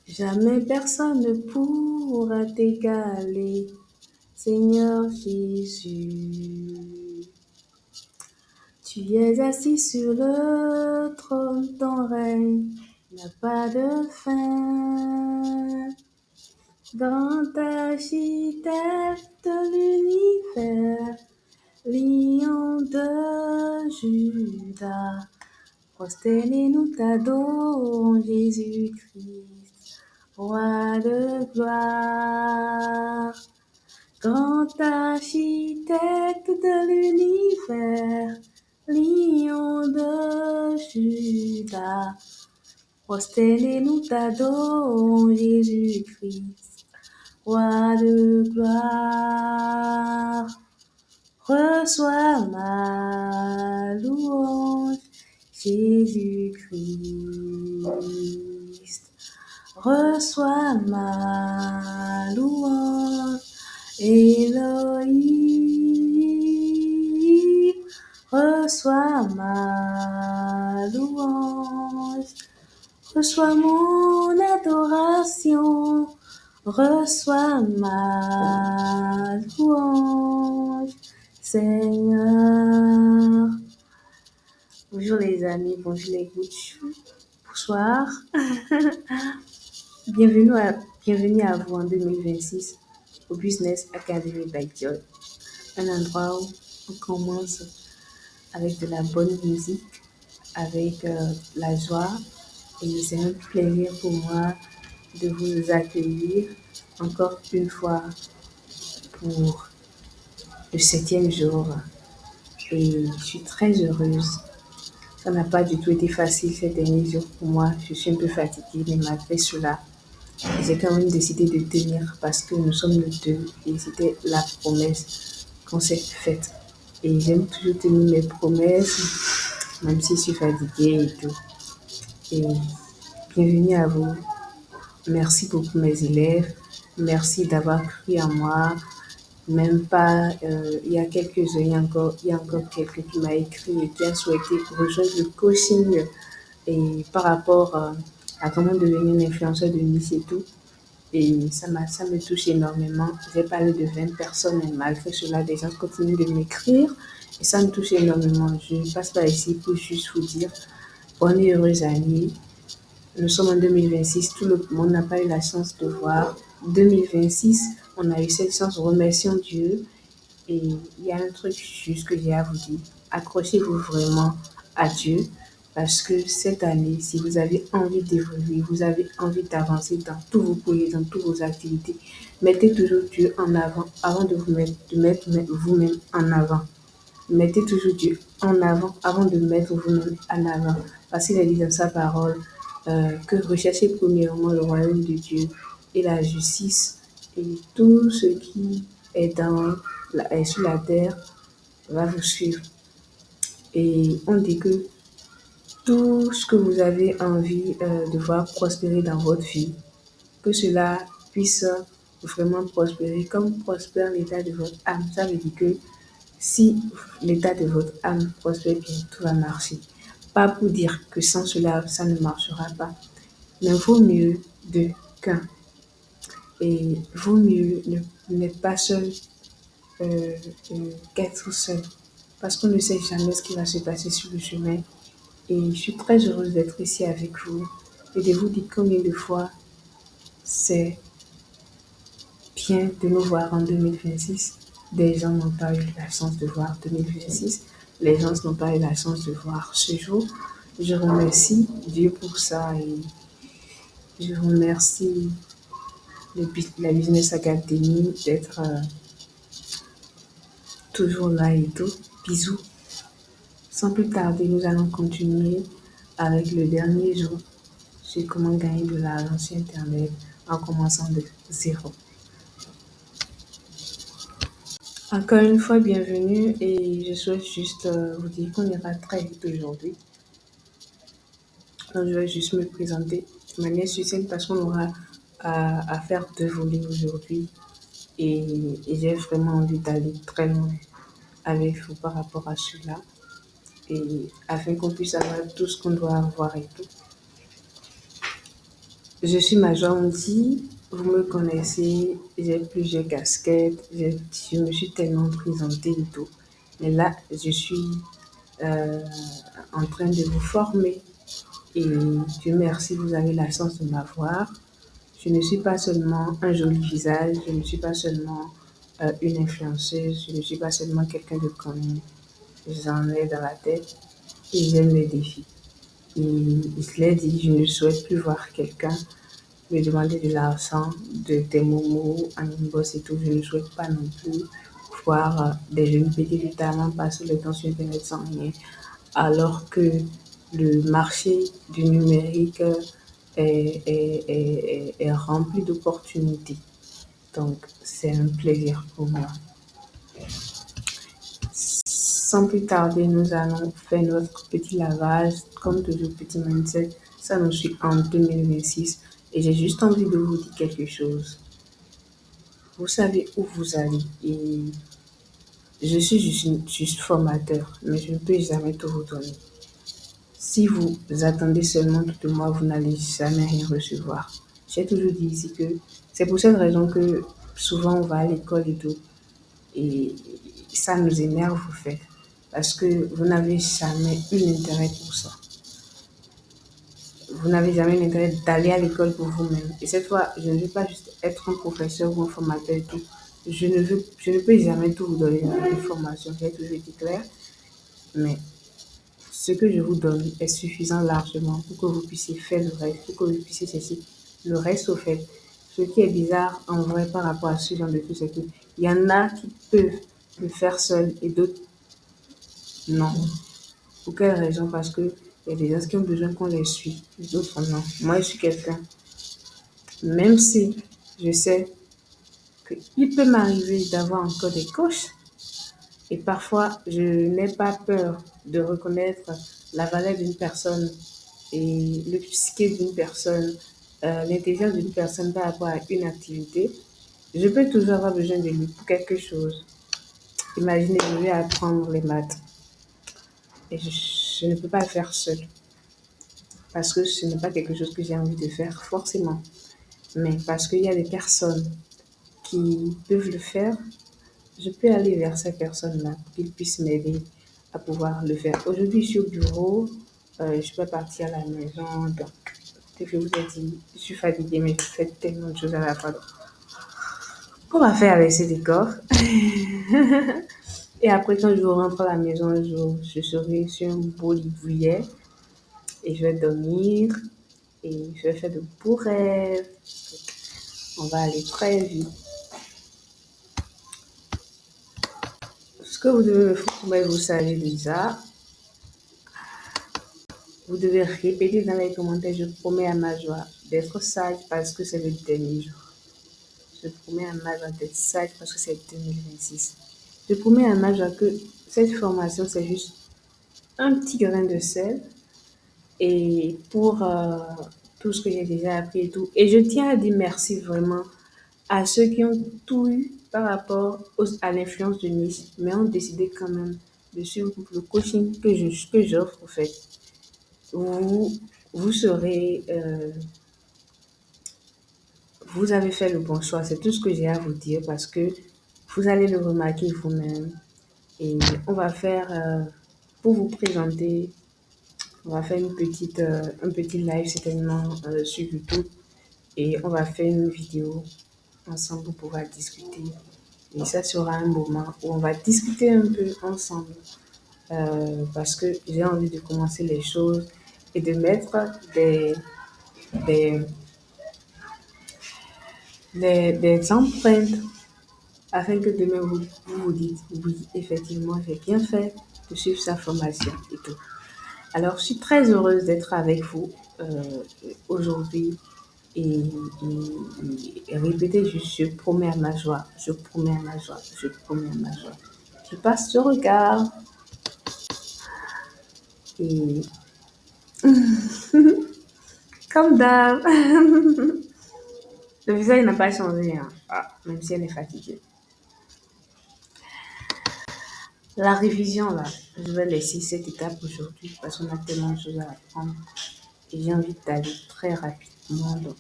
Jamais personne ne pourra t'égaler, Seigneur Jésus. Tu es assis sur le trône, ton règne n'a pas de fin. Grand architecte de l'univers, lion de Juda, prosternés nous t'adorons, Jésus-Christ, roi de gloire. Grand architecte de l'univers, lion de Juda, prosternés nous t'adorons, Jésus-Christ, roi de gloire. Reçois ma louange, Jésus-Christ. Reçois ma louange, Elohim. Reçois ma louange. Reçois mon adoration. Reçois ma louange, Seigneur. Bonjour les amis, bonjour les coachs. Bonsoir. Bienvenue à vous en 2026 au Business Academy by Joy. Un endroit où on commence avec de la bonne musique, avec la joie. Et c'est un plaisir pour moi de vous accueillir encore une fois pour le 7e jour. Et je suis très heureuse. Ça n'a pas du tout été facile ces derniers jours pour moi. Je suis un peu fatiguée, mais malgré cela, j'ai quand même décidé de tenir parce que nous sommes le 2 et c'était la promesse qu'on s'est faite. Et j'aime toujours tenir mes promesses, même si je suis fatiguée et tout. Et bienvenue à vous. Merci beaucoup mes élèves. Merci d'avoir cru en moi. Même pas, il y a quelques heures, il y a encore quelqu'un qui m'a écrit et qui a souhaité rejoindre le coaching et par rapport à comment devenir un influenceur de Nice et tout. Et ça me touche énormément. J'ai parlé de 20 personnes et malgré cela, des gens continuent de m'écrire et ça me touche énormément. Je passe par ici pour juste vous dire bonne et heureuse année. Nous sommes en 2026, tout le monde n'a pas eu la chance de voir. 2026, on a eu cette chance, remercions Dieu. Et il y a un truc juste que j'ai à vous dire. Accrochez-vous vraiment à Dieu parce que cette année, si vous avez envie d'évoluer, vous avez envie d'avancer dans tous vos projets, dans toutes vos activités, mettez toujours Dieu en avant de mettre vous-même en avant. Mettez toujours Dieu en avant avant de mettre vous-même en avant. Parce qu'il a dit dans sa parole que recherchez premièrement le royaume de Dieu et la justice et tout ce qui est sur la terre va vous suivre. Et on dit que tout ce que vous avez envie de voir prospérer dans votre vie, que cela puisse vraiment prospérer comme prospère l'état de votre âme. Ça veut dire que si l'état de votre âme prospère bien, tout va marcher. Pas pour dire que sans cela, ça ne marchera pas. Mais vaut mieux deux qu'un. Et vaut mieux n'être pas seul euh, qu'être seul. Parce qu'on ne sait jamais ce qui va se passer sur le chemin. Et je suis très heureuse d'être ici avec vous et de vous dire combien de fois c'est bien de nous voir en 2026. Des gens n'ont pas eu la chance de voir 2026. Les gens n'ont pas eu la chance de voir ce jour. Je remercie Dieu pour ça et je remercie la Business Academy d'être toujours là et tout. Bisous. Sans plus tarder, nous allons continuer avec le dernier jour sur comment gagner de l'argent sur Internet en commençant de zéro. Encore une fois, bienvenue et je souhaite juste vous dire qu'on ira très vite aujourd'hui. Donc, je vais juste me présenter de manière succincte parce qu'on aura à faire 2 volets aujourd'hui et j'ai vraiment envie d'aller très loin avec vous par rapport à cela et afin qu'on puisse avoir tout ce qu'on doit avoir et tout. Je suis Major Mouti, vous me connaissez, j'ai plusieurs casquettes, je me suis tellement présentée et tout. Mais là, je suis euh, en train de vous former et Dieu merci, vous avez la chance de m'avoir. Je ne suis pas seulement un joli visage, je ne suis pas seulement une influenceuse, je ne suis pas seulement quelqu'un de connu. J'en ai dans la tête et j'aime les défis. Et je l'ai dit, je ne souhaite plus voir quelqu'un me demander de l'argent, des momos, un inbox et tout. Je ne souhaite pas non plus voir des jeunes petits littéralement passer le temps sur Internet sans rien, alors que le marché du numérique est rempli d'opportunités. Donc, c'est un plaisir pour moi. Sans plus tarder, nous allons faire notre petit lavage. Comme toujours, petit mindset, ça nous suit en 2026. Et j'ai juste envie de vous dire quelque chose. Vous savez où vous allez. Et je suis juste formateur, mais je ne peux jamais tout vous donner. Si vous attendez seulement tout de moi, vous n'allez jamais rien recevoir. J'ai toujours dit ici que c'est pour cette raison que souvent on va à l'école et tout. Et ça nous énerve, vous faites. Parce que vous n'avez jamais eu l'intérêt pour ça. Vous n'avez jamais eu l'intérêt d'aller à l'école pour vous-même. Et cette fois, je ne veux pas juste être un professeur ou un formateur et tout. Je ne peux jamais tout vous donner dans une formation. J'ai toujours été clair. Mais ce que je vous donne est suffisant largement pour que vous puissiez faire le reste, pour que vous puissiez cesser le reste au fait. Ce qui est bizarre en vrai par rapport à ce genre de tout, c'est qu'il y en a qui peuvent le faire seuls et d'autres non. Pour quelle raison? Parce que il y a des gens qui ont besoin qu'on les suit, d'autres non. Moi, je suis quelqu'un, même si je sais qu'il peut m'arriver d'avoir encore des coches, et parfois je n'ai pas peur de reconnaître la valeur d'une personne et le psyché d'une personne, l'intelligence d'une personne par rapport à une activité. Je peux toujours avoir besoin de lui pour quelque chose. Imaginez, je vais apprendre les maths et je ne peux pas le faire seul parce que ce n'est pas quelque chose que j'ai envie de faire forcément. Mais parce qu'il y a des personnes qui peuvent le faire, je peux aller vers ces personnes-là pour qu'ils puissent m'aider à pouvoir le faire. Aujourd'hui, je suis au bureau, je peux partir à la maison. Donc, ce que je vous ai dit, je suis fatiguée, mais je fais tellement de choses à la fois. Qu'on va faire avec ces décors. Et après, quand je rentre à la maison un jour, je serai sur un beau lit douillet et je vais dormir et je vais faire de beaux rêves. On va aller très vite. Ce que vous devez me faire, mais vous savez déjà, vous devez répéter dans les commentaires, je promets à ma joie d'être sage parce que c'est le dernier jour. Je promets à ma joie d'être sage parce que c'est 2026. Je promets à ma joie que cette formation, c'est juste un petit grain de sel et pour tout ce que j'ai déjà appris et tout. Et je tiens à dire merci vraiment à ceux qui ont tout eu par rapport à l'influence de Nice, mais ont décidé quand même de suivre le coaching que j'offre en fait. Vous, vous serez, vous avez fait le bon choix. C'est tout ce que j'ai à vous dire parce que vous allez le remarquer vous-même. Et on va faire, pour vous présenter, on va faire un petit live certainement sur YouTube et on va faire une vidéo ensemble pour pouvoir discuter. Et ça sera un moment où on va discuter un peu ensemble parce que j'ai envie de commencer les choses et de mettre des, des empreintes afin que demain vous dites oui, effectivement, j'ai bien fait de suivre sa formation et tout. Alors, je suis très heureuse d'être avec vous aujourd'hui et, et répétez juste, je promets à ma joie, je promets à ma joie, je promets à ma joie. Je passe ce regard et comme d'hab, le visage n'a pas changé, hein. Ah, même si elle est fatiguée. La révision, là, je vais laisser cette étape aujourd'hui parce qu'on a tellement de choses à apprendre et j'ai envie d'aller très rapidement. gratuitement. Donc,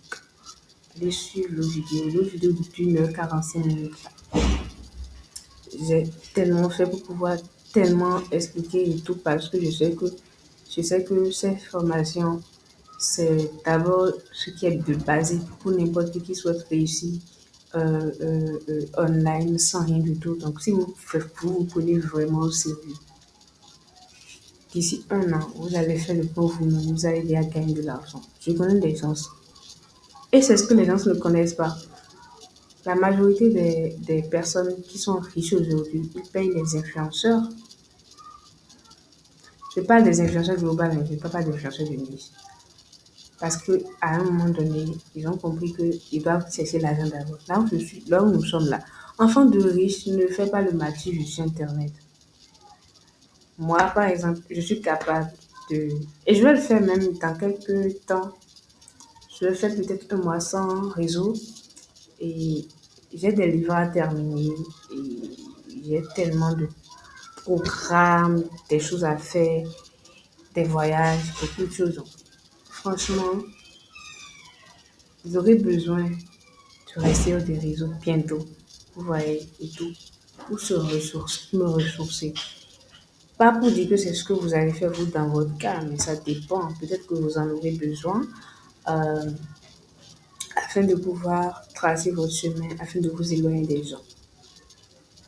allez suivre le vidéo de 1h45 minutes. J'ai tellement fait pour pouvoir tellement expliquer et tout parce que je sais que ces formations, c'est d'abord ce qui est de basique pour n'importe qui souhaite réussir online sans rien du tout. Donc, si vous prenez vraiment au sérieux, d'ici un an, vous allez faire le point vous-même, vous allez aider à gagner de l'argent. Je connais des gens. Et c'est ce que les gens ne connaissent pas. La majorité des personnes qui sont riches aujourd'hui, ils payent les influenceurs. Je parle des influenceurs globaux, mais je ne parle pas des influenceurs de niche. Parce qu'à un moment donné, ils ont compris qu'ils doivent chercher l'argent d'abord. Là où nous sommes là. Enfant de riche ne fait pas le je sur Internet. Moi, par exemple, je suis capable de... Et je vais le faire même dans quelques temps. Je vais faire peut-être un mois sans réseau. Et j'ai des livres à terminer. Et j'ai tellement de programmes, des choses à faire, des voyages, beaucoup de choses. Donc, franchement, vous aurez besoin de rester sur des réseaux bientôt. Vous voyez, et tout. Pour me ressourcer. Pas pour dire que c'est ce que vous allez faire vous dans votre cas, mais ça dépend. Peut-être que vous en aurez besoin euh, afin de pouvoir tracer votre chemin, afin de vous éloigner des gens.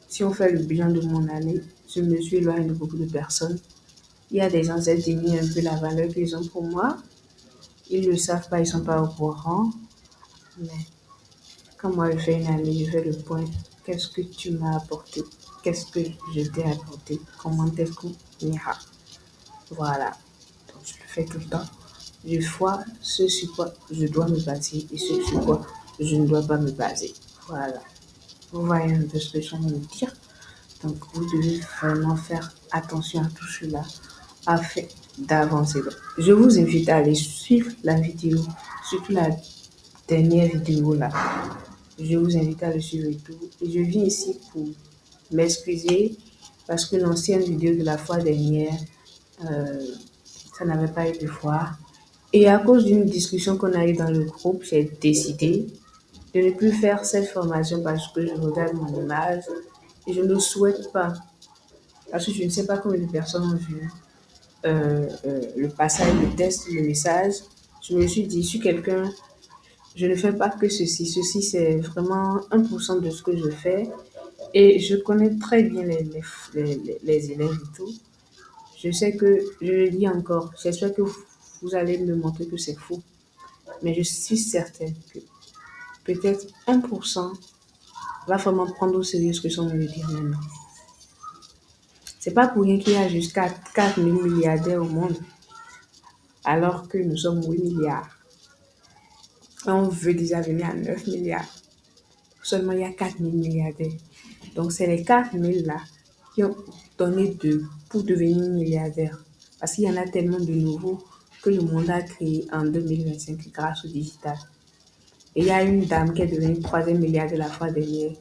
Si on fait le bilan de mon année, je me suis éloignée de beaucoup de personnes. Il y a des gens qui diminuent un peu la valeur qu'ils ont pour moi. Ils ne le savent pas, ils ne sont pas au courant. Mais quand moi je fais une année, je fais le point. Qu'est-ce que tu m'as apporté? Qu'est-ce que je t'ai apporté? Comment est-ce qu'on ira? Voilà. Donc je le fais tout le temps. Je vois ce sur quoi je dois me baser et ce sur quoi je ne dois pas me baser. Voilà. Vous voyez un peu ce que je viens de dire. Donc vous devez vraiment faire attention à tout cela afin d'avancer. Je vous invite à aller suivre la vidéo, surtout la dernière vidéo là. Je vous invite à le suivre et tout. Et je viens ici pour m'excuser parce que l'ancienne vidéo de la fois dernière, euh, ça n'avait pas eu de voix. Et à cause d'une discussion qu'on a eue dans le groupe, j'ai décidé de ne plus faire cette formation parce que je regarde mon image et je ne souhaite pas, parce que je ne sais pas combien de personnes ont vu le passage, le test, le message. Je me suis dit, je suis quelqu'un, je ne fais pas que ceci. Ceci, c'est vraiment 1% de ce que je fais. Et je connais très bien les élèves et tout. Je sais que, je le dis encore, j'espère que vous allez me montrer que c'est faux. Mais je suis certaine que peut-être 1% va vraiment prendre au sérieux ce que je suis en train de dire maintenant. C'est pas pour rien qu'il y a jusqu'à 4 000 milliardaires au monde, alors que nous sommes 8 milliards. Et on veut déjà venir à 9 milliards. Seulement, il y a 4 000 milliardaires. Donc, c'est les 4 000 là qui ont donné pour devenir milliardaires. Parce qu'il y en a tellement de nouveaux que le monde a créé en 2025 grâce au digital. Et il y a une dame qui est devenue troisième milliardaire la fois dernière,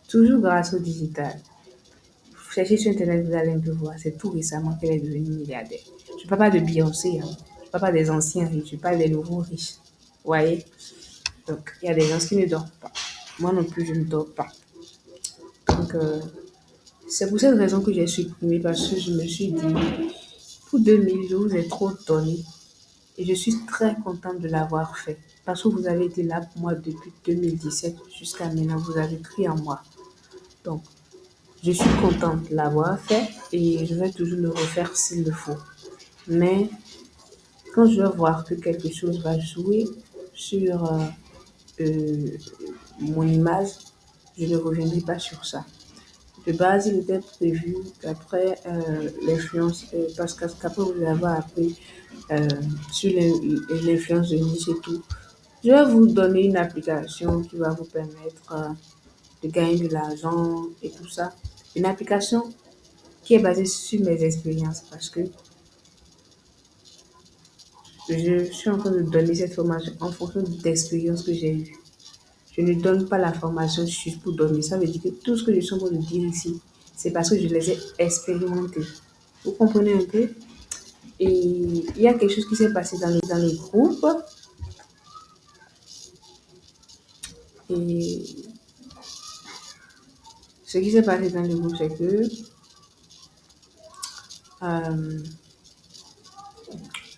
toujours grâce au digital. Cherchez sur Internet, vous allez un peu voir. C'est tout récemment qu'elle est devenue milliardaire. Je ne parle pas de Beyoncé, hein. Je ne parle pas des anciens riches, je parle des nouveaux riches. Vous voyez? Donc, il y a des gens qui ne dorment pas. Moi non plus, je ne dors pas. Donc, c'est pour cette raison que j'ai supprimé parce que je me suis dit, pour 2000, je vous ai trop donné. Et je suis très contente de l'avoir fait. Parce que vous avez été là pour moi depuis 2017 jusqu'à maintenant. Vous avez cru en moi. Donc, je suis contente de l'avoir fait et je vais toujours le refaire s'il le faut. Mais quand je vais voir que quelque chose va jouer sur euh, mon image, je ne reviendrai pas sur ça. De base, il était prévu qu'après l'influence, parce qu'après vous avez appris euh, sur l'influence de niche et tout, je vais vous donner une application qui va vous permettre de gagner de l'argent et tout ça. Une application qui est basée sur mes expériences parce que je suis en train de donner cette formation en fonction d'expériences que j'ai eues. Je ne donne pas la formation juste pour donner. Ça veut dire que tout ce que je suis en train de dire ici, c'est parce que je les ai expérimentés. Vous comprenez un peu? Et il y a quelque chose qui s'est passé dans le groupe. Et ce qui s'est passé dans le groupe, c'est que euh,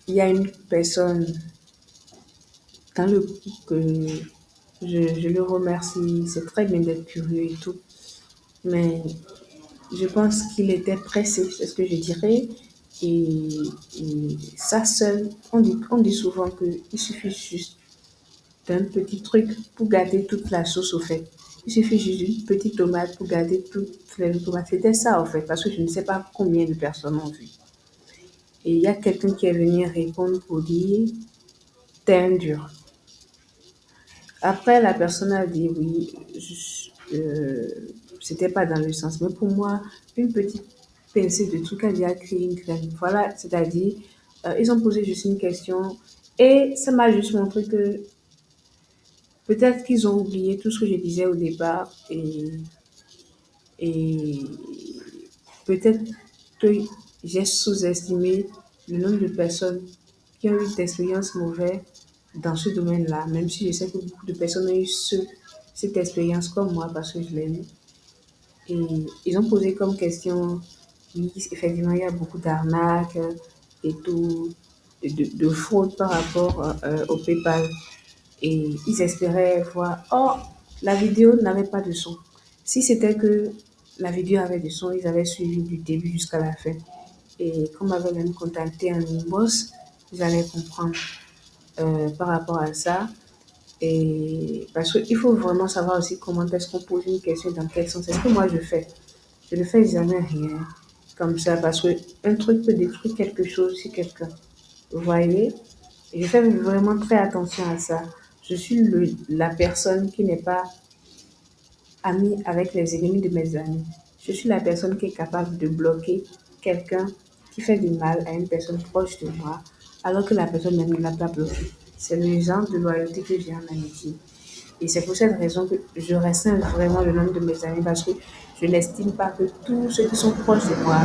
il y a une personne dans le groupe que je le remercie. C'est très bien d'être curieux et tout. Mais je pense qu'il était pressé, c'est ce que je dirais. Et, et ça seul, on dit souvent qu'il suffit juste d'un petit truc pour garder toute la sauce au fait. Il suffit juste d'une petite tomate pour garder toutes les tomates. C'était ça, en fait, parce que je ne sais pas combien de personnes ont vu. Et il y a quelqu'un qui est venu répondre pour dire, t'es un dur. Après, la personne a dit oui, c'était pas dans le sens, mais pour moi, une petite pincée de truc a déjà créé une graine. Voilà, c'est-à-dire, ils ont posé juste une question et ça m'a juste montré que peut-être qu'ils ont oublié tout ce que je disais au départ et peut-être que j'ai sous-estimé le nombre de personnes qui ont eu d'expériences mauvaises dans ce domaine-là, même si je sais que beaucoup de personnes ont eu cette expérience comme moi parce que je l'ai eu. Et ils ont posé comme question, oui, effectivement, il y a beaucoup d'arnaques et tout, de fraude par rapport au PayPal. Et ils espéraient voir, oh, la vidéo n'avait pas de son. Si c'était que la vidéo avait du son, ils avaient suivi du début jusqu'à la fin. Et comme avait même contacté un boss, ils allaient comprendre par rapport à ça. Et parce qu'il faut vraiment savoir aussi comment est-ce qu'on pose une question, dans quel sens. C'est ce que moi je fais. Je ne fais jamais rien comme ça parce que un truc peut détruire quelque chose chez quelqu'un. Vous voyez? Et je fais vraiment très attention à ça. Je suis la personne qui n'est pas amie avec les ennemis de mes amis. Je suis la personne qui est capable de bloquer quelqu'un qui fait du mal à une personne proche de moi, alors que la personne même ne l'a pas bloqué. C'est le genre de loyauté que j'ai en amitié. Et c'est pour cette raison que je restreins vraiment le nombre de mes amis parce que je n'estime pas que tous ceux qui sont proches de moi,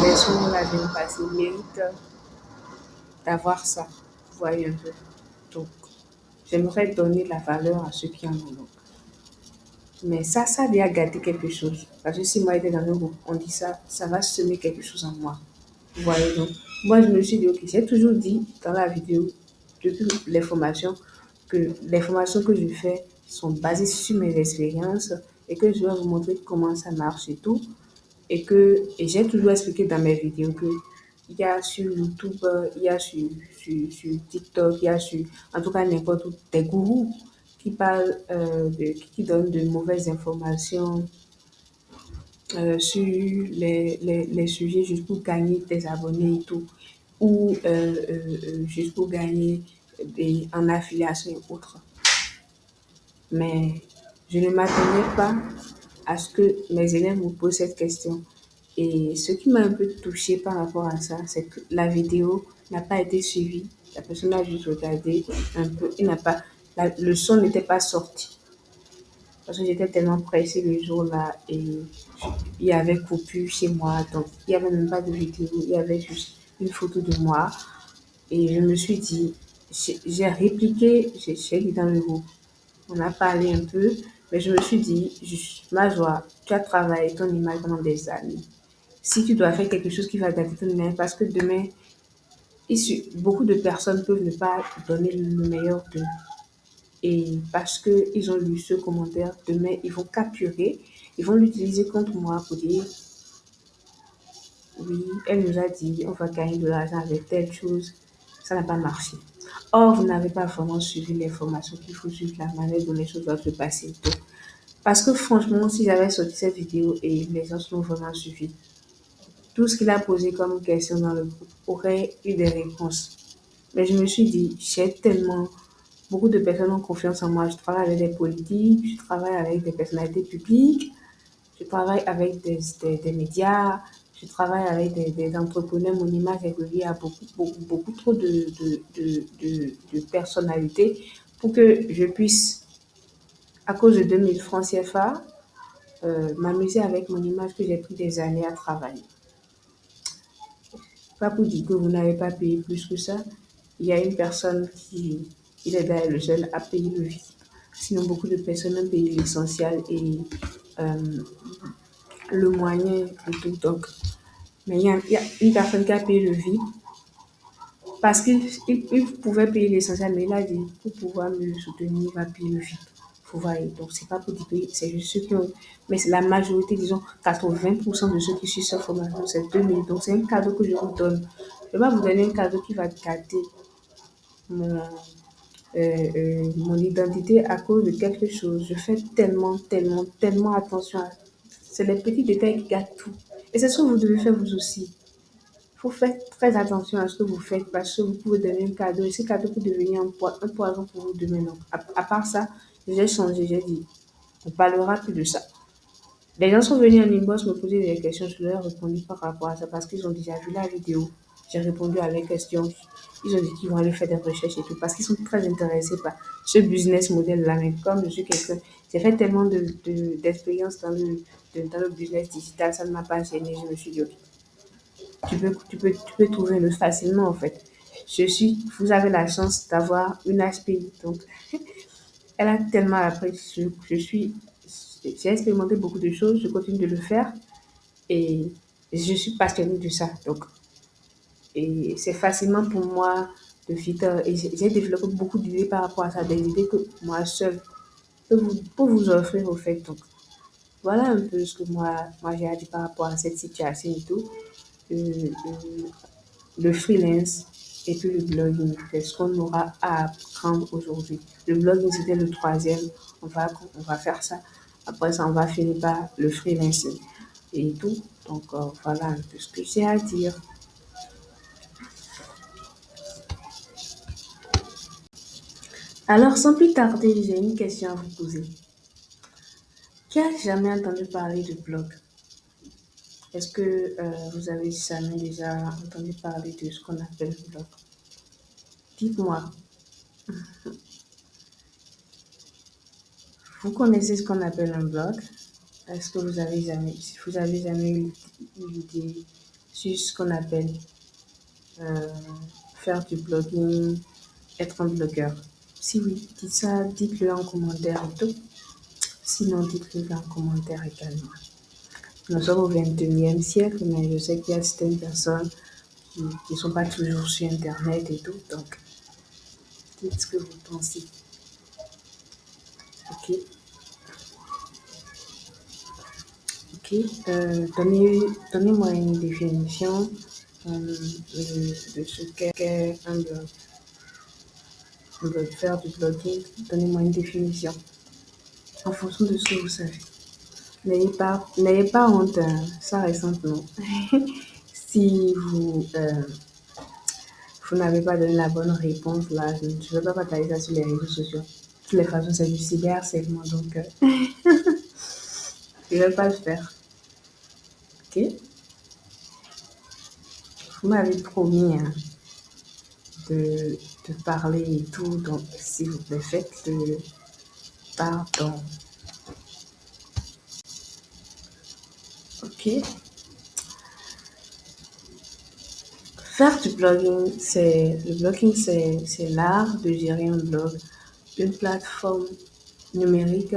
les sont là de passé, méritent d'avoir ça. Vous voyez un peu. Donc, j'aimerais donner la valeur à ceux qui en ont. Mais ça a déjà gâté quelque chose. Parce que si moi j'étais dans le groupe, on dit ça, ça va semer quelque chose en moi. Vous voyez donc. Moi, je me suis dit, ok, j'ai toujours dit dans la vidéo, depuis les formations, que les formations que je fais sont basées sur mes expériences et que je vais vous montrer comment ça marche et tout. Et j'ai toujours expliqué dans mes vidéos que il y a sur YouTube, il y a sur TikTok, il y a sur, en tout cas n'importe où, des gourous qui parlent, qui donnent de mauvaises informations sur les sujets juste pour gagner des abonnés et tout, ou juste pour gagner en affiliation et autres. Mais je ne m'attendais pas à ce que mes élèves me posent cette question. Et ce qui m'a un peu touchée par rapport à ça, c'est que la vidéo n'a pas été suivie. La personne a juste regardé un peu. Il n'a pas, le son n'était pas sorti. Parce que j'étais tellement pressée le jour-là et il y avait coupure chez moi. Donc, il n'y avait même pas de vidéo. Il y avait juste une photo de moi. Et je me suis dit, j'ai répliqué, j'ai dit dans le groupe. On a parlé un peu, mais je me suis dit, ma joie, tu as travaillé ton image pendant des années. Si tu dois faire quelque chose qui va gâter ton image, parce que demain, beaucoup de personnes peuvent ne pas donner le meilleur d'eux. Et parce qu'ils ont lu ce commentaire, demain, ils vont capturer, ils vont l'utiliser contre moi pour dire, oui, elle nous a dit, on va gagner de l'argent avec telle chose. Ça n'a pas marché. Or, vous n'avez pas vraiment suivi les formations qu'il faut suivre, la manière dont les choses doivent se passer. Parce que franchement, si j'avais sorti cette vidéo et les gens l'ont vraiment suivi, tout ce qu'il a posé comme question dans le groupe aurait eu des réponses. Mais je me suis dit, j'ai tellement, beaucoup de personnes ont confiance en moi. Je travaille avec des politiques, je travaille avec des personnalités publiques, je travaille avec des médias, je travaille avec des entrepreneurs. Mon image est reliée à beaucoup trop de personnalités pour que je puisse, à cause de 2000 francs CFA, m'amuser avec mon image que j'ai pris des années à travailler. Pas pour dire que vous n'avez pas payé plus que ça. Il y a une personne qui il est d'ailleurs le seul à payer le vide. Sinon, beaucoup de personnes ont payé l'essentiel et euh, le moyen et tout. Donc, mais il y a une personne qui a payé le vide parce qu'il pouvait payer l'essentiel, mais il a dit pour pouvoir me soutenir, il va payer le vide. Vous voyez, donc c'est pas pour dire que c'est juste ceux qui ont. Mais c'est la majorité, disons 80% de ceux qui suivent cette formation, c'est 2000. Donc c'est un cadeau que je vous donne. Je ne vais pas vous donner un cadeau qui va gâter mon, mon identité à cause de quelque chose. Je fais tellement, tellement, tellement attention à. C'est les petits détails qui gâtent tout. Et c'est ce que vous devez faire vous aussi. Il faut faire très attention à ce que vous faites parce que vous pouvez donner un cadeau et ce cadeau peut devenir un poison pour vous demain. Donc, à part ça, j'ai changé, j'ai dit, on parlera plus de ça. Les gens sont venus en inbox me poser des questions, je leur ai répondu par rapport à ça parce qu'ils ont déjà vu la vidéo. J'ai répondu à leurs questions. Ils ont dit qu'ils vont aller faire des recherches et tout parce qu'ils sont très intéressés par ce business model-là. Mais comme je suis quelqu'un, j'ai fait tellement d'expérience dans le business digital, ça ne m'a pas gêné. Je me suis dit, ok, tu peux trouver le facilement en fait. Vous avez la chance d'avoir une HPI. Donc, elle a tellement appris. J'ai expérimenté beaucoup de choses, je continue de le faire et je suis passionnée de ça. Donc, et c'est facilement pour moi de faire. Et j'ai développé beaucoup d'idées par rapport à ça, des idées que moi seule peux vous offrir au fait. Donc, voilà un peu ce que moi j'ai à dire par rapport à cette situation et tout. Euh, euh, le freelance et puis le blogging. C'est ce qu'on aura à apprendre aujourd'hui. Le blogging, c'était le troisième. On va faire ça. Après ça, on va finir par le freelancing et tout. Donc, voilà un peu ce que j'ai à dire. Alors, sans plus tarder, j'ai une question à vous poser. Qui a jamais entendu parler de blog? Est-ce que vous avez jamais déjà entendu parler de ce qu'on appelle blog? Dites-moi, vous connaissez ce qu'on appelle un blog? Est-ce que si vous avez jamais eu l'idée sur ce qu'on appelle euh, faire du blogging, être un blogueur? Si oui, dites ça, dites-le en commentaire et tout. Sinon, dites-le en commentaire également. Nous sommes au 21e siècle, mais je sais qu'il y a certaines personnes qui ne sont pas toujours sur Internet et tout. Donc, dites ce que vous pensez. Ok, ok. Donnez-moi une définition de ce qu'est un blog. Vous voulez faire du blogging, donnez-moi une définition en fonction de ce que vous savez. N'ayez pas honte, hein, ça reste non. Si vous n'avez pas donné la bonne réponse, là, je ne vais pas partager ça sur les réseaux sociaux. De toutes les façons, c'est du cyberharcèlement, donc je ne vais pas le faire. Ok? Vous m'avez promis hein, de parler et tout, donc s'il vous plaît, faites-le. Pardon. Ok? Faire du blogging, c'est l'art de gérer un blog, une plateforme numérique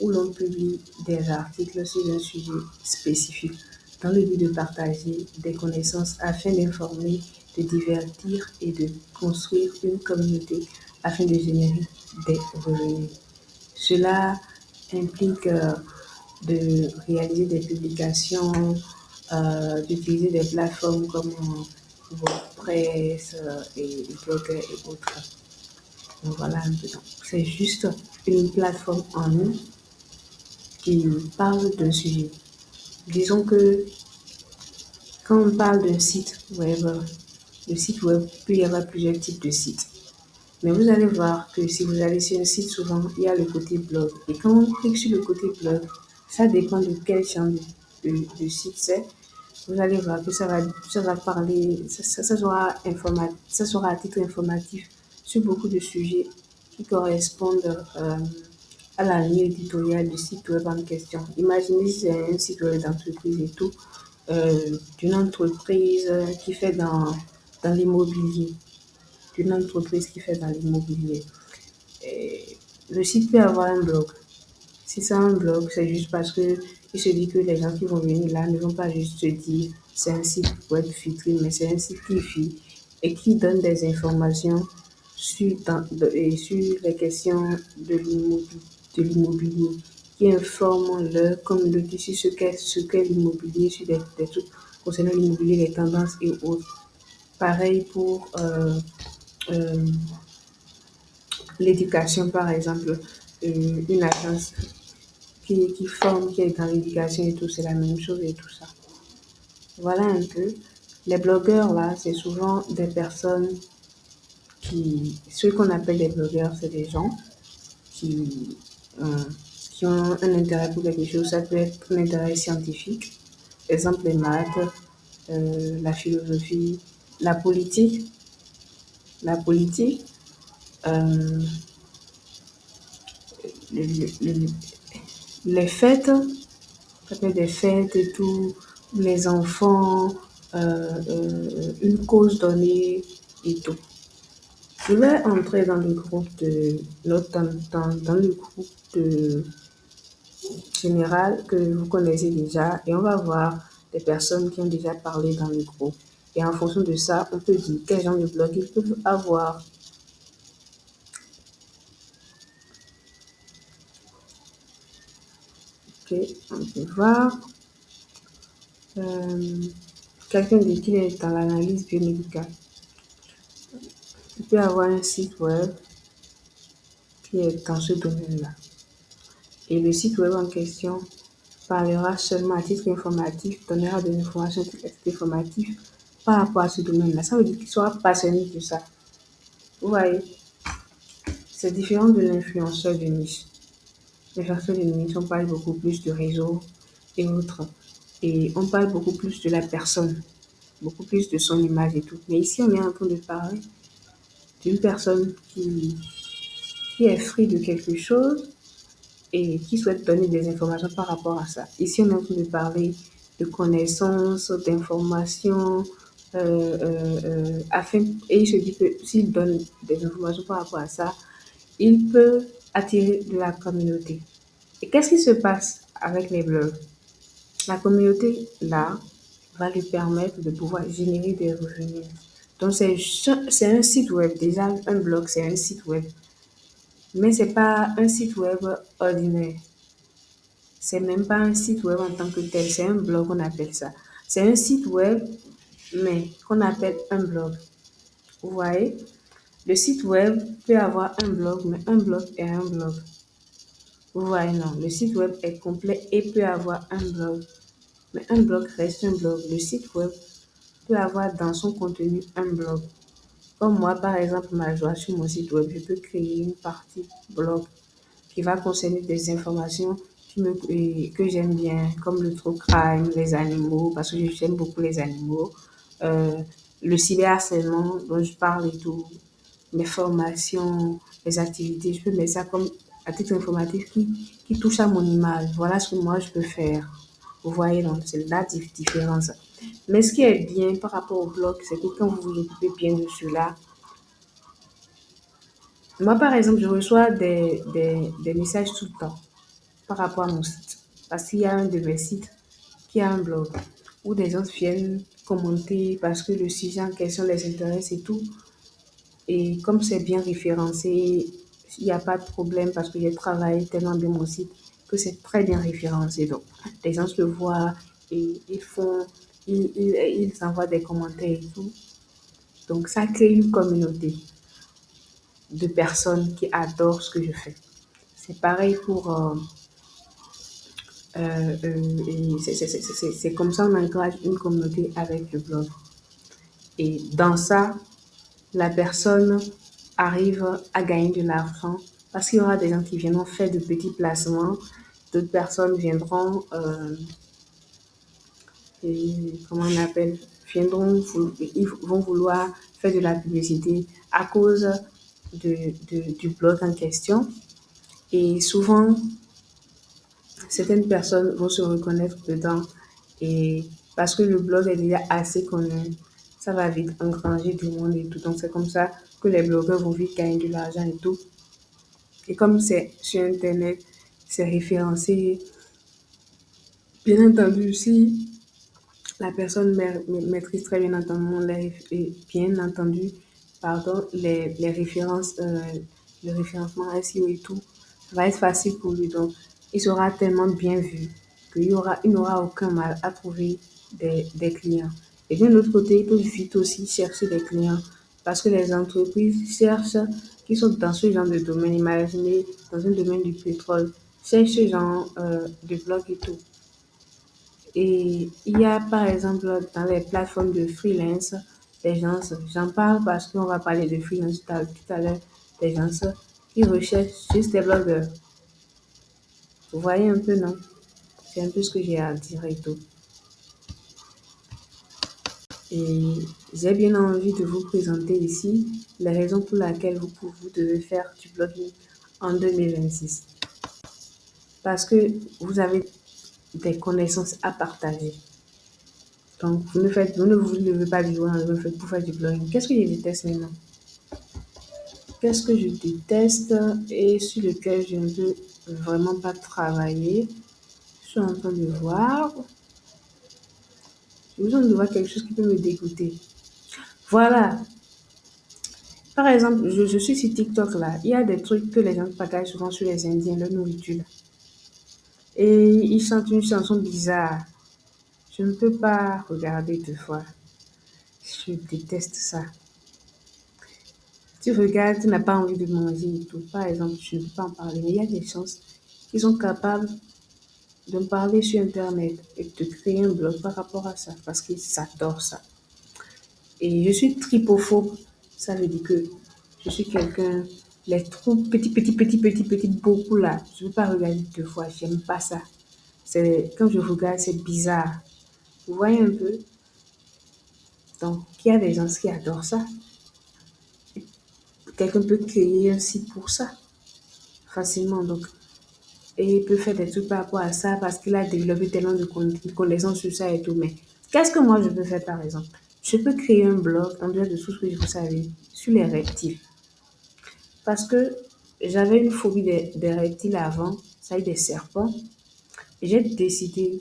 où l'on publie des articles sur un sujet spécifique dans le but de partager des connaissances afin d'informer, de divertir et de construire une communauté afin de générer des revenus. Cela implique de réaliser des publications, d'utiliser des plateformes comme WordPress et Blogger et autres. Donc voilà un peu. C'est juste une plateforme en ligne qui parle d'un sujet. Disons que quand on parle d'un site web, le site web peut y avoir plusieurs types de sites. Mais vous allez voir que si vous allez sur un site, souvent, il y a le côté blog. Et quand on clique sur le côté blog, ça dépend de quel genre de site c'est. Vous allez voir que ça va parler, ça sera à titre informatif sur beaucoup de sujets qui correspondent à la ligne éditoriale du site web en question. Imaginez si c'est un site web d'entreprise et tout, d'une entreprise qui fait dans l'immobilier, d'une entreprise qui fait dans l'immobilier. Et le site peut avoir un blog. Si c'est un blog, c'est juste parce que il se dit que les gens qui vont venir là ne vont pas juste se dire c'est un site web vitrine, mais c'est un site qui vit et qui donne des informations et sur les questions de l'immobilier, qui informe leur communauté sur ce qu'est l'immobilier, sur des trucs concernant l'immobilier, les tendances et autres. Pareil pour euh, l'éducation, par exemple, une agence qui forme, qui est dans l'éducation et tout, c'est la même chose et tout ça. Voilà un peu. Les blogueurs, là, c'est souvent des personnes ceux qu'on appelle des blogueurs, c'est des gens qui, euh, qui ont un intérêt pour quelque chose. Ça peut être un intérêt scientifique, exemple les maths, la philosophie, la politique, la politique, euh, le- le- le- les fêtes, ça peut être des fêtes et tout, les enfants, une cause donnée et tout. Je vais entrer dans le groupe dans le groupe de général que vous connaissez déjà et on va voir des personnes qui ont déjà parlé dans le groupe. Et en fonction de ça, on peut dire quel genre de blog ils peuvent avoir. Ok, on peut voir. Euh, Quelqu'un dit qu'il est dans l'analyse biomédicale. Il peut avoir un site web qui est dans ce domaine-là. Et le site web en question parlera seulement à titre informatif, donnera des informations à titre informatif par rapport à ce domaine-là. Ça veut dire qu'il sera passionné de ça. Vous voyez, c'est différent de l'influenceur de niche. L'influenceur de niche, on parle beaucoup plus de réseau et autres. Et on parle beaucoup plus de la personne, beaucoup plus de son image et tout. Mais ici, on est en train de parler d'une personne qui est free de quelque chose et qui souhaite donner des informations par rapport à ça. Ici, on est en train de parler de connaissances, d'informations, et il se dit que s'il donne des informations par rapport à ça, il peut attirer de la communauté. Et qu'est-ce qui se passe avec les blogs? La communauté, là, va lui permettre de pouvoir générer des revenus. Donc, c'est un site web. Déjà, un blog, c'est un site web. Mais c'est pas un site web ordinaire. C'est même pas un site web en tant que tel, c'est un blog qu'on appelle ça. C'est un site web, mais qu'on appelle un blog. Vous voyez? Le site web peut avoir un blog, mais un blog est un blog. Vous voyez, non. Le site web est complet et peut avoir un blog. Mais un blog reste un blog. Le site web peut avoir dans son contenu un blog. Comme moi, par exemple, ma joie sur mon site web, je peux créer une partie blog qui va concerner des informations que j'aime bien, comme le true crime, les animaux, parce que j'aime beaucoup les animaux, euh, le cyberharcèlement dont je parle et tout, mes formations, mes activités. Je peux mettre ça comme à titre informatif qui touche à mon image. Voilà ce que moi je peux faire. Vous voyez, donc c'est la différence. Mais ce qui est bien par rapport au blog, c'est que quand vous vous occupez bien de cela, moi par exemple, je reçois des messages tout le temps par rapport à mon site. Parce qu'il y a un de mes sites qui a un blog où des gens viennent commenter parce que le sujet en question les intéresse et tout. Et comme c'est bien référencé, il n'y a pas de problème parce que j'ai travaillé tellement bien mon site que c'est très bien référencé. Donc, les gens se le voient et ils envoient des commentaires et tout. Donc, ça crée une communauté de personnes qui adorent ce que je fais. C'est pareil pour et c'est comme ça on encourage une communauté avec le blog. Et dans ça, la personne arrive à gagner de l'argent parce qu'il y aura des gens qui viendront faire de petits placements, d'autres personnes viendront, comment on appelle, ils vont vouloir faire de la publicité à cause du blog en question. Et souvent, certaines personnes vont se reconnaître dedans et parce que le blog est déjà assez connu, ça va vite engranger du monde et tout. Donc c'est comme ça que les blogueurs vont vite gagner de l'argent et tout. Et comme c'est sur Internet, c'est référencé. Bien entendu, si la personne maîtrise très bien entendu les références, le référencement SEO et tout, ça va être facile pour lui. Donc, il sera tellement bien vu il n'aura aucun mal à trouver des clients. Et d'un autre côté, il peut vite aussi chercher des clients parce que les entreprises cherchent, qui sont dans ce genre de domaine, imaginez, dans un domaine du pétrole, cherchent ce genre de blog et tout. Et il y a par exemple dans les plateformes de freelance, des gens, j'en parle parce qu'on va parler de freelance tout à l'heure, des gens qui recherchent juste des blogueurs. Vous voyez un peu, non? C'est un peu ce que j'ai à dire et tout. Et j'ai bien envie de vous présenter ici les raisons pour lesquelles vous devez faire du blogging en 2026. Parce que vous avez des connaissances à partager. Donc, vous ne vous levez pas du jour au lendemain pour faire du blogging. Qu'est-ce que je déteste maintenant? Qu'est-ce que je déteste et sur lequel je ne veux vraiment pas travailler? Je suis en train de voir. J'ai besoin de voir quelque chose qui peut me dégoûter. Voilà. Par exemple, je suis sur TikTok là. Il y a des trucs que les gens partagent souvent sur les Indiens, leur nourriture là. Et ils chantent une chanson bizarre. Je ne peux pas regarder deux fois. Je déteste ça. Tu regardes, tu n'as pas envie de manger et tout. Par exemple, je ne peux pas en parler. Mais il y a des gens qui sont capables de me parler sur Internet et de créer un blog par rapport à ça parce qu'ils adorent ça. Et je suis tripophobe. Ça veut dire que je suis quelqu'un, les trop petits, beaucoup là. Je ne veux pas regarder deux fois. J'aime pas ça. Quand je regarde, c'est bizarre. Vous voyez un peu? Donc, il y a des gens qui adorent ça. Quelqu'un peut créer un site pour ça facilement. Donc, et il peut faire des trucs par rapport à ça parce qu'il a développé tellement de connaissances sur ça et tout. Mais qu'est-ce que moi je peux faire par exemple? Je peux créer un blog en dehors de tout ce que vous savez sur les reptiles. Parce que j'avais une phobie des reptiles avant, ça y est, des serpents. Et j'ai décidé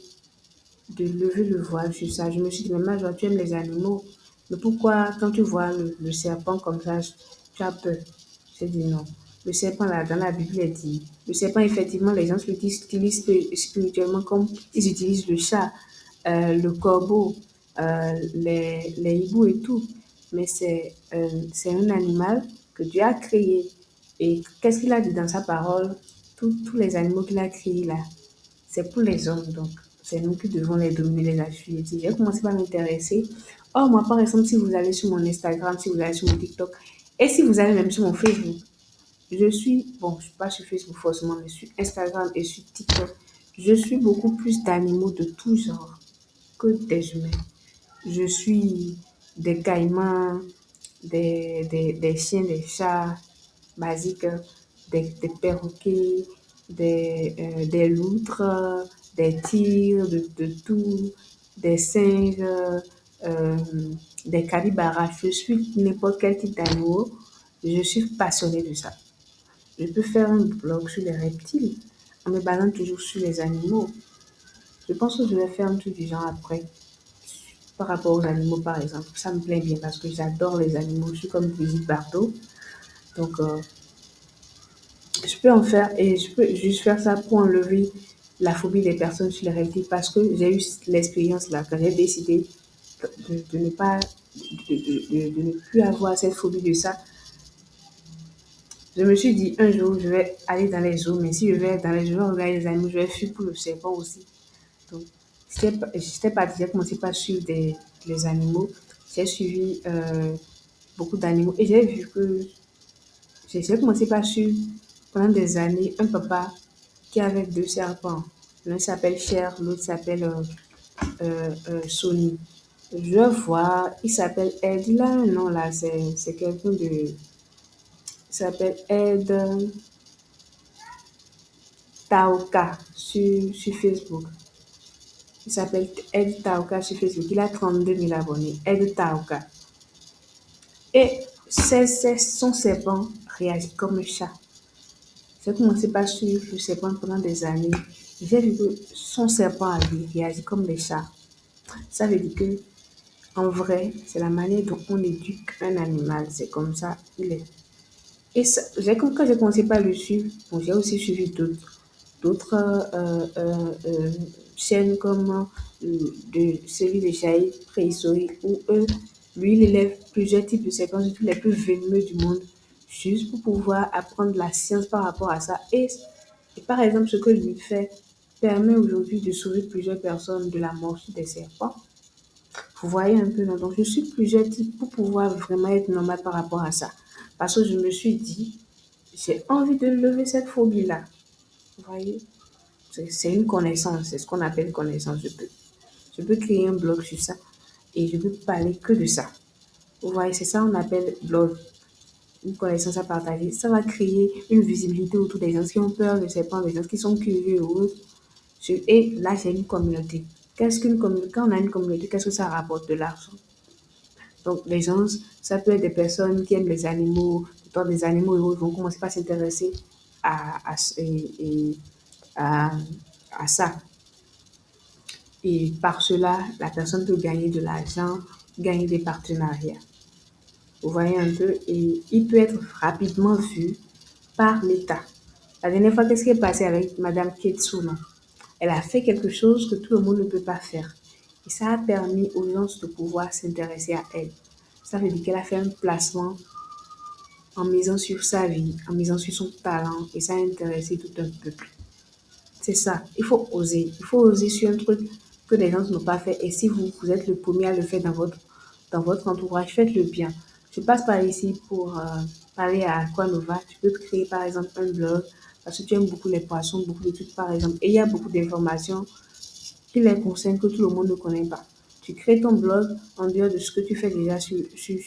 de lever le voile sur ça. Je me suis dit, mais Major, tu aimes les animaux. Mais pourquoi, quand tu vois le serpent comme ça, tu as peur? J'ai dit non. Le serpent, là, dans la Bible, il dit, le serpent, effectivement, les gens l'utilisent spirituellement comme ils utilisent le chat, le corbeau, les hiboux et tout. Mais c'est un animal que Dieu a créé. Et qu'est-ce qu'il a dit dans sa parole? Tous les animaux qu'il a créés là, c'est pour les hommes, donc c'est nous qui devons les dominer, les assujettir. J'ai commencé par m'intéresser. Oh, moi, par exemple, si vous allez sur mon Instagram, si vous allez sur mon TikTok, et si vous allez même sur mon Facebook, bon, je ne suis pas sur Facebook forcément, mais sur Instagram et sur TikTok, je suis beaucoup plus d'animaux de tout genre que des humains. Je suis des caïmans, des chiens, des chats basiques, des perroquets, des loutres, des tigres, de tout, des singes, euh, des capybaras. Je suis n'importe quel type d'animaux. Je suis passionnée de ça. Je peux faire un blog sur les reptiles en me basant toujours sur les animaux. Je pense que je vais faire un truc du genre après par rapport aux animaux, par exemple. Ça me plaît bien parce que j'adore les animaux. Je suis comme Brigitte Bardot. Donc, je peux en faire et je peux juste faire ça pour enlever la phobie des personnes sur les reptiles parce que j'ai eu l'expérience là, quand j'ai décidé de ne pas, de ne plus avoir cette phobie de ça. Je me suis dit, un jour, je vais aller dans les zoos, mais si je vais dans les zoos, regarder les animaux, je vais fuir pour le serpent aussi. Donc, j'étais partie, j'ai commencé par suivre les animaux. J'ai suivi beaucoup d'animaux et j'ai vu que j'ai commencé par suivre pendant des années un papa qui avait deux serpents. L'un s'appelle Cher, l'autre s'appelle Sony. Je vois, il s'appelle Ed. Il a un nom là, c'est quelqu'un de. Il s'appelle Ed Taoka sur Facebook. Il s'appelle Ed Taoka sur Facebook. Il a 32 000 abonnés. Ed Taoka. Et son serpent réagit comme un chat. J'ai commencé par suivre le serpent pendant des années. J'ai vu que son serpent à lui réagit comme les chats. Ça veut dire que, en vrai, c'est la manière dont on éduque un animal. C'est comme ça, il est. Et ça, quand j'ai commencé par le suivre, bon, j'ai aussi suivi d'autres chaînes comme celui de Jaïd Préhistorique, où eux, lui, il élève plusieurs types de serpents, surtout les plus venimeux du monde, juste pour pouvoir apprendre la science par rapport à ça. Et par exemple, ce que lui fait permet aujourd'hui de sauver plusieurs personnes de la morsure des serpents. Vous voyez un peu, non? Donc, je suis plusieurs types pour pouvoir vraiment être normal par rapport à ça. Parce que je me suis dit, j'ai envie de lever cette phobie-là. Vous voyez? C'est une connaissance, c'est ce qu'on appelle connaissance. Je peux créer un blog sur ça et je peux parler que de ça. Vous voyez, c'est ça qu'on appelle blog, une connaissance à partager. Ça va créer une visibilité autour des gens qui ont peur de ces plans, des gens qui sont curieux ou autres. Et là, j'ai une communauté. Qu'est-ce qu'une communauté? Quand on a une communauté, qu'est-ce que ça rapporte? De l'argent. Donc, les gens, ça peut être des personnes qui aiment les animaux, autant des animaux et autres, vont commencer par s'intéresser à, à ça. Et par cela, la personne peut gagner de l'argent, gagner des partenariats. Vous voyez un peu, et il peut être rapidement vu par l'État. La dernière fois, qu'est-ce qui est passé avec Madame Ketsuno? Elle a fait quelque chose que tout le monde ne peut pas faire. Et ça a permis aux gens de pouvoir s'intéresser à elle. Ça veut dire qu'elle a fait un placement en misant sur sa vie, en misant sur son talent, et ça a intéressé tout un peuple. C'est ça, il faut oser. Il faut oser sur un truc que les gens n'ont pas fait. Et si vous êtes le premier à le faire dans votre entourage, faites-le bien. Je passe par ici pour parler à Aquanova. Tu peux créer par exemple un blog parce que tu aimes beaucoup les poissons, beaucoup de trucs par exemple. Et il y a beaucoup d'informations qui les concernent que tout le monde ne connaît pas. Tu crées ton blog en dehors de ce que tu fais déjà sur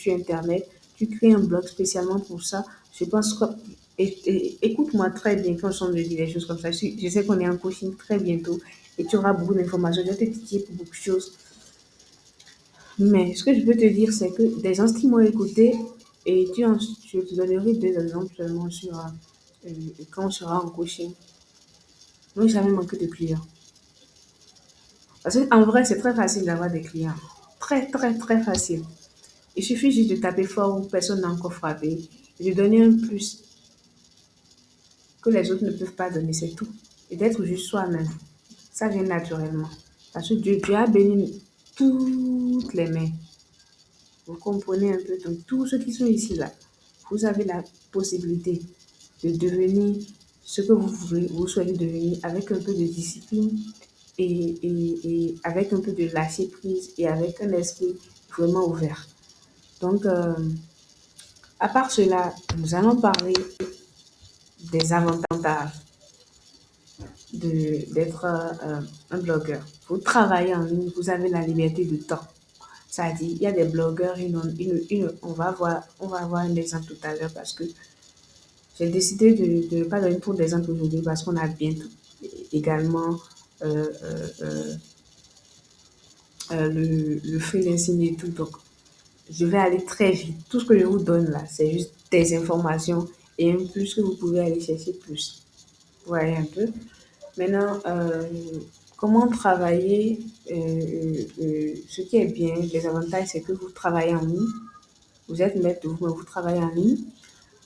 Internet. Tu crées un blog spécialement pour ça. Je pense que écoute-moi très bien quand on me dit des choses comme ça. Je sais qu'on est en coaching très bientôt et tu auras beaucoup d'informations. Je vais te titiller pour beaucoup de choses. Mais ce que je peux te dire, c'est que des gens qui m'ont écouté, et je te donnerai deux exemples seulement sur quand on sera en coaching. Moi, jamais manqué de clients. Parce qu'en vrai, c'est très facile d'avoir des clients. Très, très, très facile. Il suffit juste de taper fort où personne n'a encore frappé et de donner un plus que les autres ne peuvent pas donner, c'est tout. Et d'être juste soi-même. Ça vient naturellement. Parce que Dieu a béni toutes les mains. Vous comprenez un peu. Donc, tous ceux qui sont ici, là, vous avez la possibilité de devenir ce que vous voulez, vous souhaitez devenir avec un peu de discipline et avec un peu de lâcher prise et avec un esprit vraiment ouvert. Donc, à part cela, nous allons parler des avantages d'être un blogueur. Vous travaillez en ligne, vous avez la liberté de temps. Ça dit, il y a des blogueurs, on va voir un exemple tout à l'heure parce que j'ai décidé de ne pas donner trop d'exemples aujourd'hui parce qu'on a bientôt également euh, euh, euh, le freelancing et tout. Donc, je vais aller très vite. Tout ce que je vous donne là, c'est juste des informations et un plus que vous pouvez aller chercher plus. Vous voyez un peu. Maintenant, comment travailler ce qui est bien, les avantages, c'est que vous travaillez en ligne. Vous êtes maître de vous, mais vous travaillez en ligne.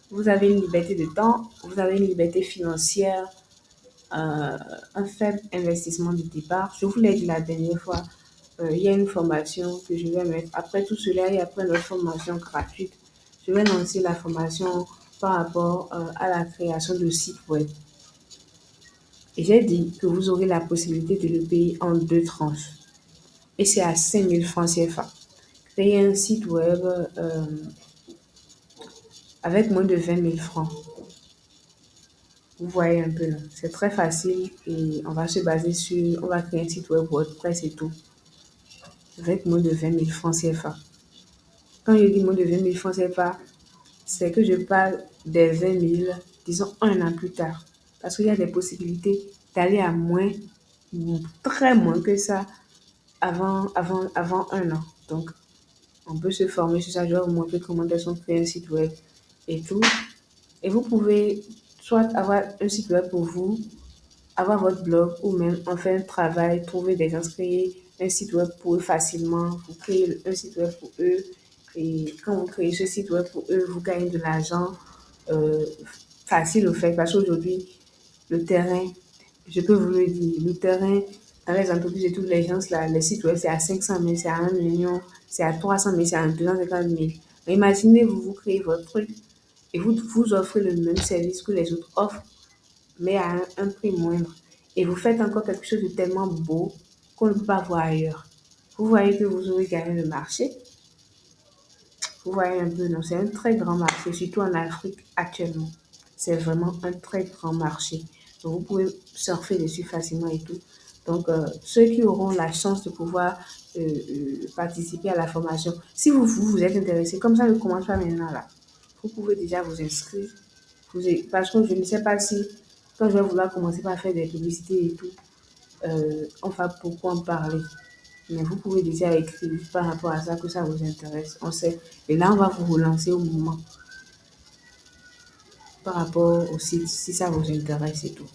Vous avez une liberté de temps, vous avez une liberté financière, un faible investissement de départ. Je vous l'ai dit la dernière fois, il y a une formation que je vais mettre. Après tout cela, il y a plein d'autres formations gratuites. Je vais lancer la formation par rapport à la création de sites web. Et j'ai dit que vous aurez la possibilité de le payer en deux tranches. Et c'est à 5 000 francs CFA. Créer un site web avec moins de 20 000 francs. Vous voyez un peu là. C'est très facile et on va se baser sur. On va créer un site web WordPress et tout. Avec moins de 20 000 francs CFA. Quand je dis moins de 20 000 francs CFA, c'est que je parle des 20 000, disons un an plus tard. Parce qu'il y a des possibilités d'aller à moins, ou très moins que ça, avant un an. Donc, on peut se former sur ça. Je vais vous montrer comment créer un site web et tout. Et vous pouvez soit avoir un site web pour vous, avoir votre blog ou même en faire un travail, trouver des gens, créer un site web pour eux facilement, vous créez un site web pour eux et quand vous créez ce site web pour eux, vous gagnez de l'argent euh, facile au fait parce qu'aujourd'hui, le terrain, je peux vous le dire, le terrain dans les entreprises et tous les gens, là, les sites web, c'est à 500 000, c'est à 1 million, c'est à 300 000, c'est à 250 000. Imaginez, vous créez votre truc et vous offrez le même service que les autres offrent mais à un prix moindre. Et vous faites encore quelque chose de tellement beau qu'on ne peut pas voir ailleurs. Vous voyez que vous aurez gagné le marché. Vous voyez un peu, non, c'est un très grand marché, surtout en Afrique actuellement. C'est vraiment un très grand marché. Donc, vous pouvez surfer dessus facilement et tout. Donc, ceux qui auront la chance de pouvoir participer à la formation, si vous êtes intéressé, comme ça ne commence pas maintenant là, vous pouvez déjà vous inscrire. Parce que je ne sais pas si, quand je vais vouloir commencer par faire des publicités et tout, on va beaucoup en parler. Mais vous pouvez déjà écrire par rapport à ça que ça vous intéresse. On sait. Et là, on va vous relancer au moment par rapport au site, si ça vous intéresse et tout.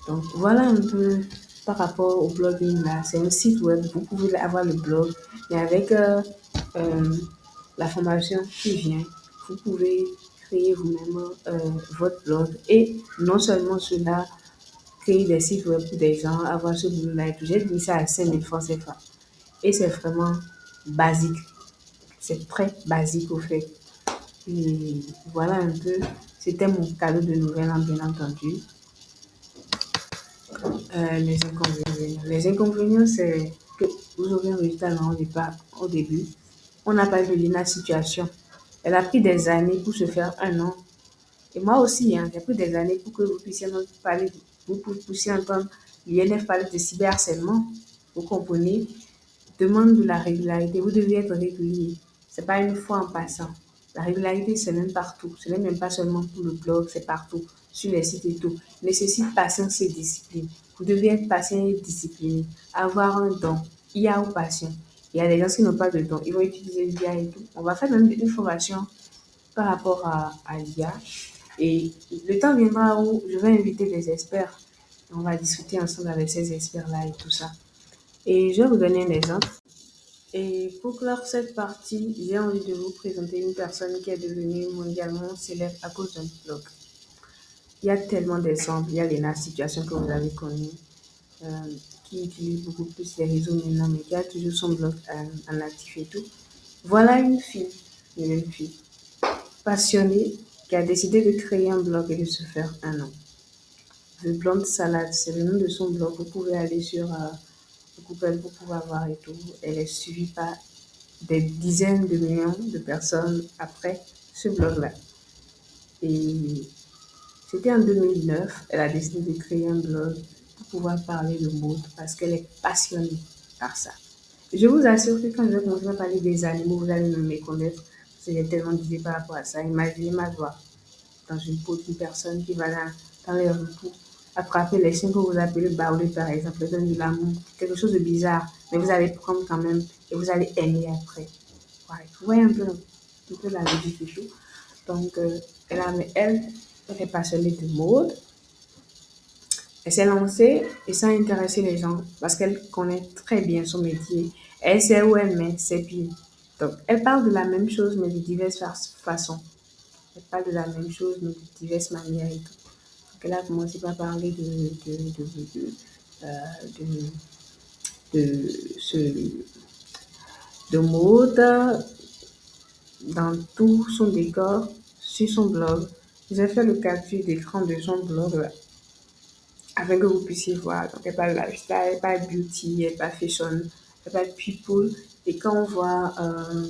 Donc, voilà un peu par rapport au blogging là. C'est un site web. Vous pouvez avoir le blog, mais avec euh, la formation qui vient, vous pouvez créer vous-même votre blog. Et non seulement cela, créer des sites web pour des gens, avoir ce boulot-là et tout. J'ai mis ça à 5 000 francs CFA. Et c'est vraiment basique. C'est très basique au fait. Et voilà un peu. C'était mon cadeau de Nouvel An, bien entendu. Les inconvénients. Les inconvénients, c'est que vous aurez un résultat non départ au début. On n'a pas vu Lina situation. Elle a pris des années pour se faire 1 an. Et moi aussi, hein, j'ai pris des années pour que vous puissiez parler, vous puissiez entendre l'INF parler de cyberharcèlement. Vous comprenez? Demande de la régularité. Vous devez être régulier. C'est pas une fois en passant. La régularité, c'est même partout. Ce n'est même pas seulement pour le blog, c'est partout, sur les sites et tout. Nécessite patience et discipline. Vous devez être patient et discipliné. Avoir un don. IA ou passion. Il y a des gens qui n'ont pas de don. Ils vont utiliser l'IA et tout. On va faire même une formation par rapport à l'IA. Et le temps viendra où je vais inviter des experts. On va discuter ensemble avec ces experts-là et tout ça. Et je vais vous donner un exemple. Et pour clore cette partie, j'ai envie de vous présenter une personne qui est devenue mondialement célèbre à cause d'un blog. Il y a tellement d'exemples. Il y a Lena Situation que vous avez connue, euh, qui utilise beaucoup plus les réseaux maintenant, mais qui a toujours son blog en actif et tout. Voilà une jeune fille passionnée qui a décidé de créer un blog et de se faire un nom. The Blonde Salade, c'est le nom de son blog. Vous pouvez aller sur Google pour pouvoir voir et tout. Elle est suivie par des dizaines de millions de personnes après ce blog-là. Et c'était en 2009, elle a décidé de créer un blog pour pouvoir parler de mode parce qu'elle est passionnée par ça. Je vous assure que quand je vais commencer à parler des animaux, vous allez me méconnaître parce que j'ai tellement d'idées par rapport à ça. Imaginez ma joie dans une peau d'une personne qui va dans les rues pour attraper les chiens que vous appelez baoulés par exemple, donne de l'amour, quelque chose de bizarre, mais vous allez prendre quand même et vous allez aimer après. Ouais, vous voyez un peu la logique et tout. Donc, elle est passionnée de mode. Elle s'est lancée et ça a intéressé les gens parce qu'elle connaît très bien son métier. Elle sait où elle met ses pieds. Donc, elle parle de la même chose, mais de diverses façons. Elle parle de la même chose, mais de diverses manières et tout. Donc, elle a commencé par parler euh, de, de mode dans tout son décor sur son blog. J'ai fait le capture d'écran de son blog là, afin que vous puissiez voir. Donc, elle parle lifestyle, elle parle beauty, elle parle fashion, elle parle people. Et quand on voit, hum,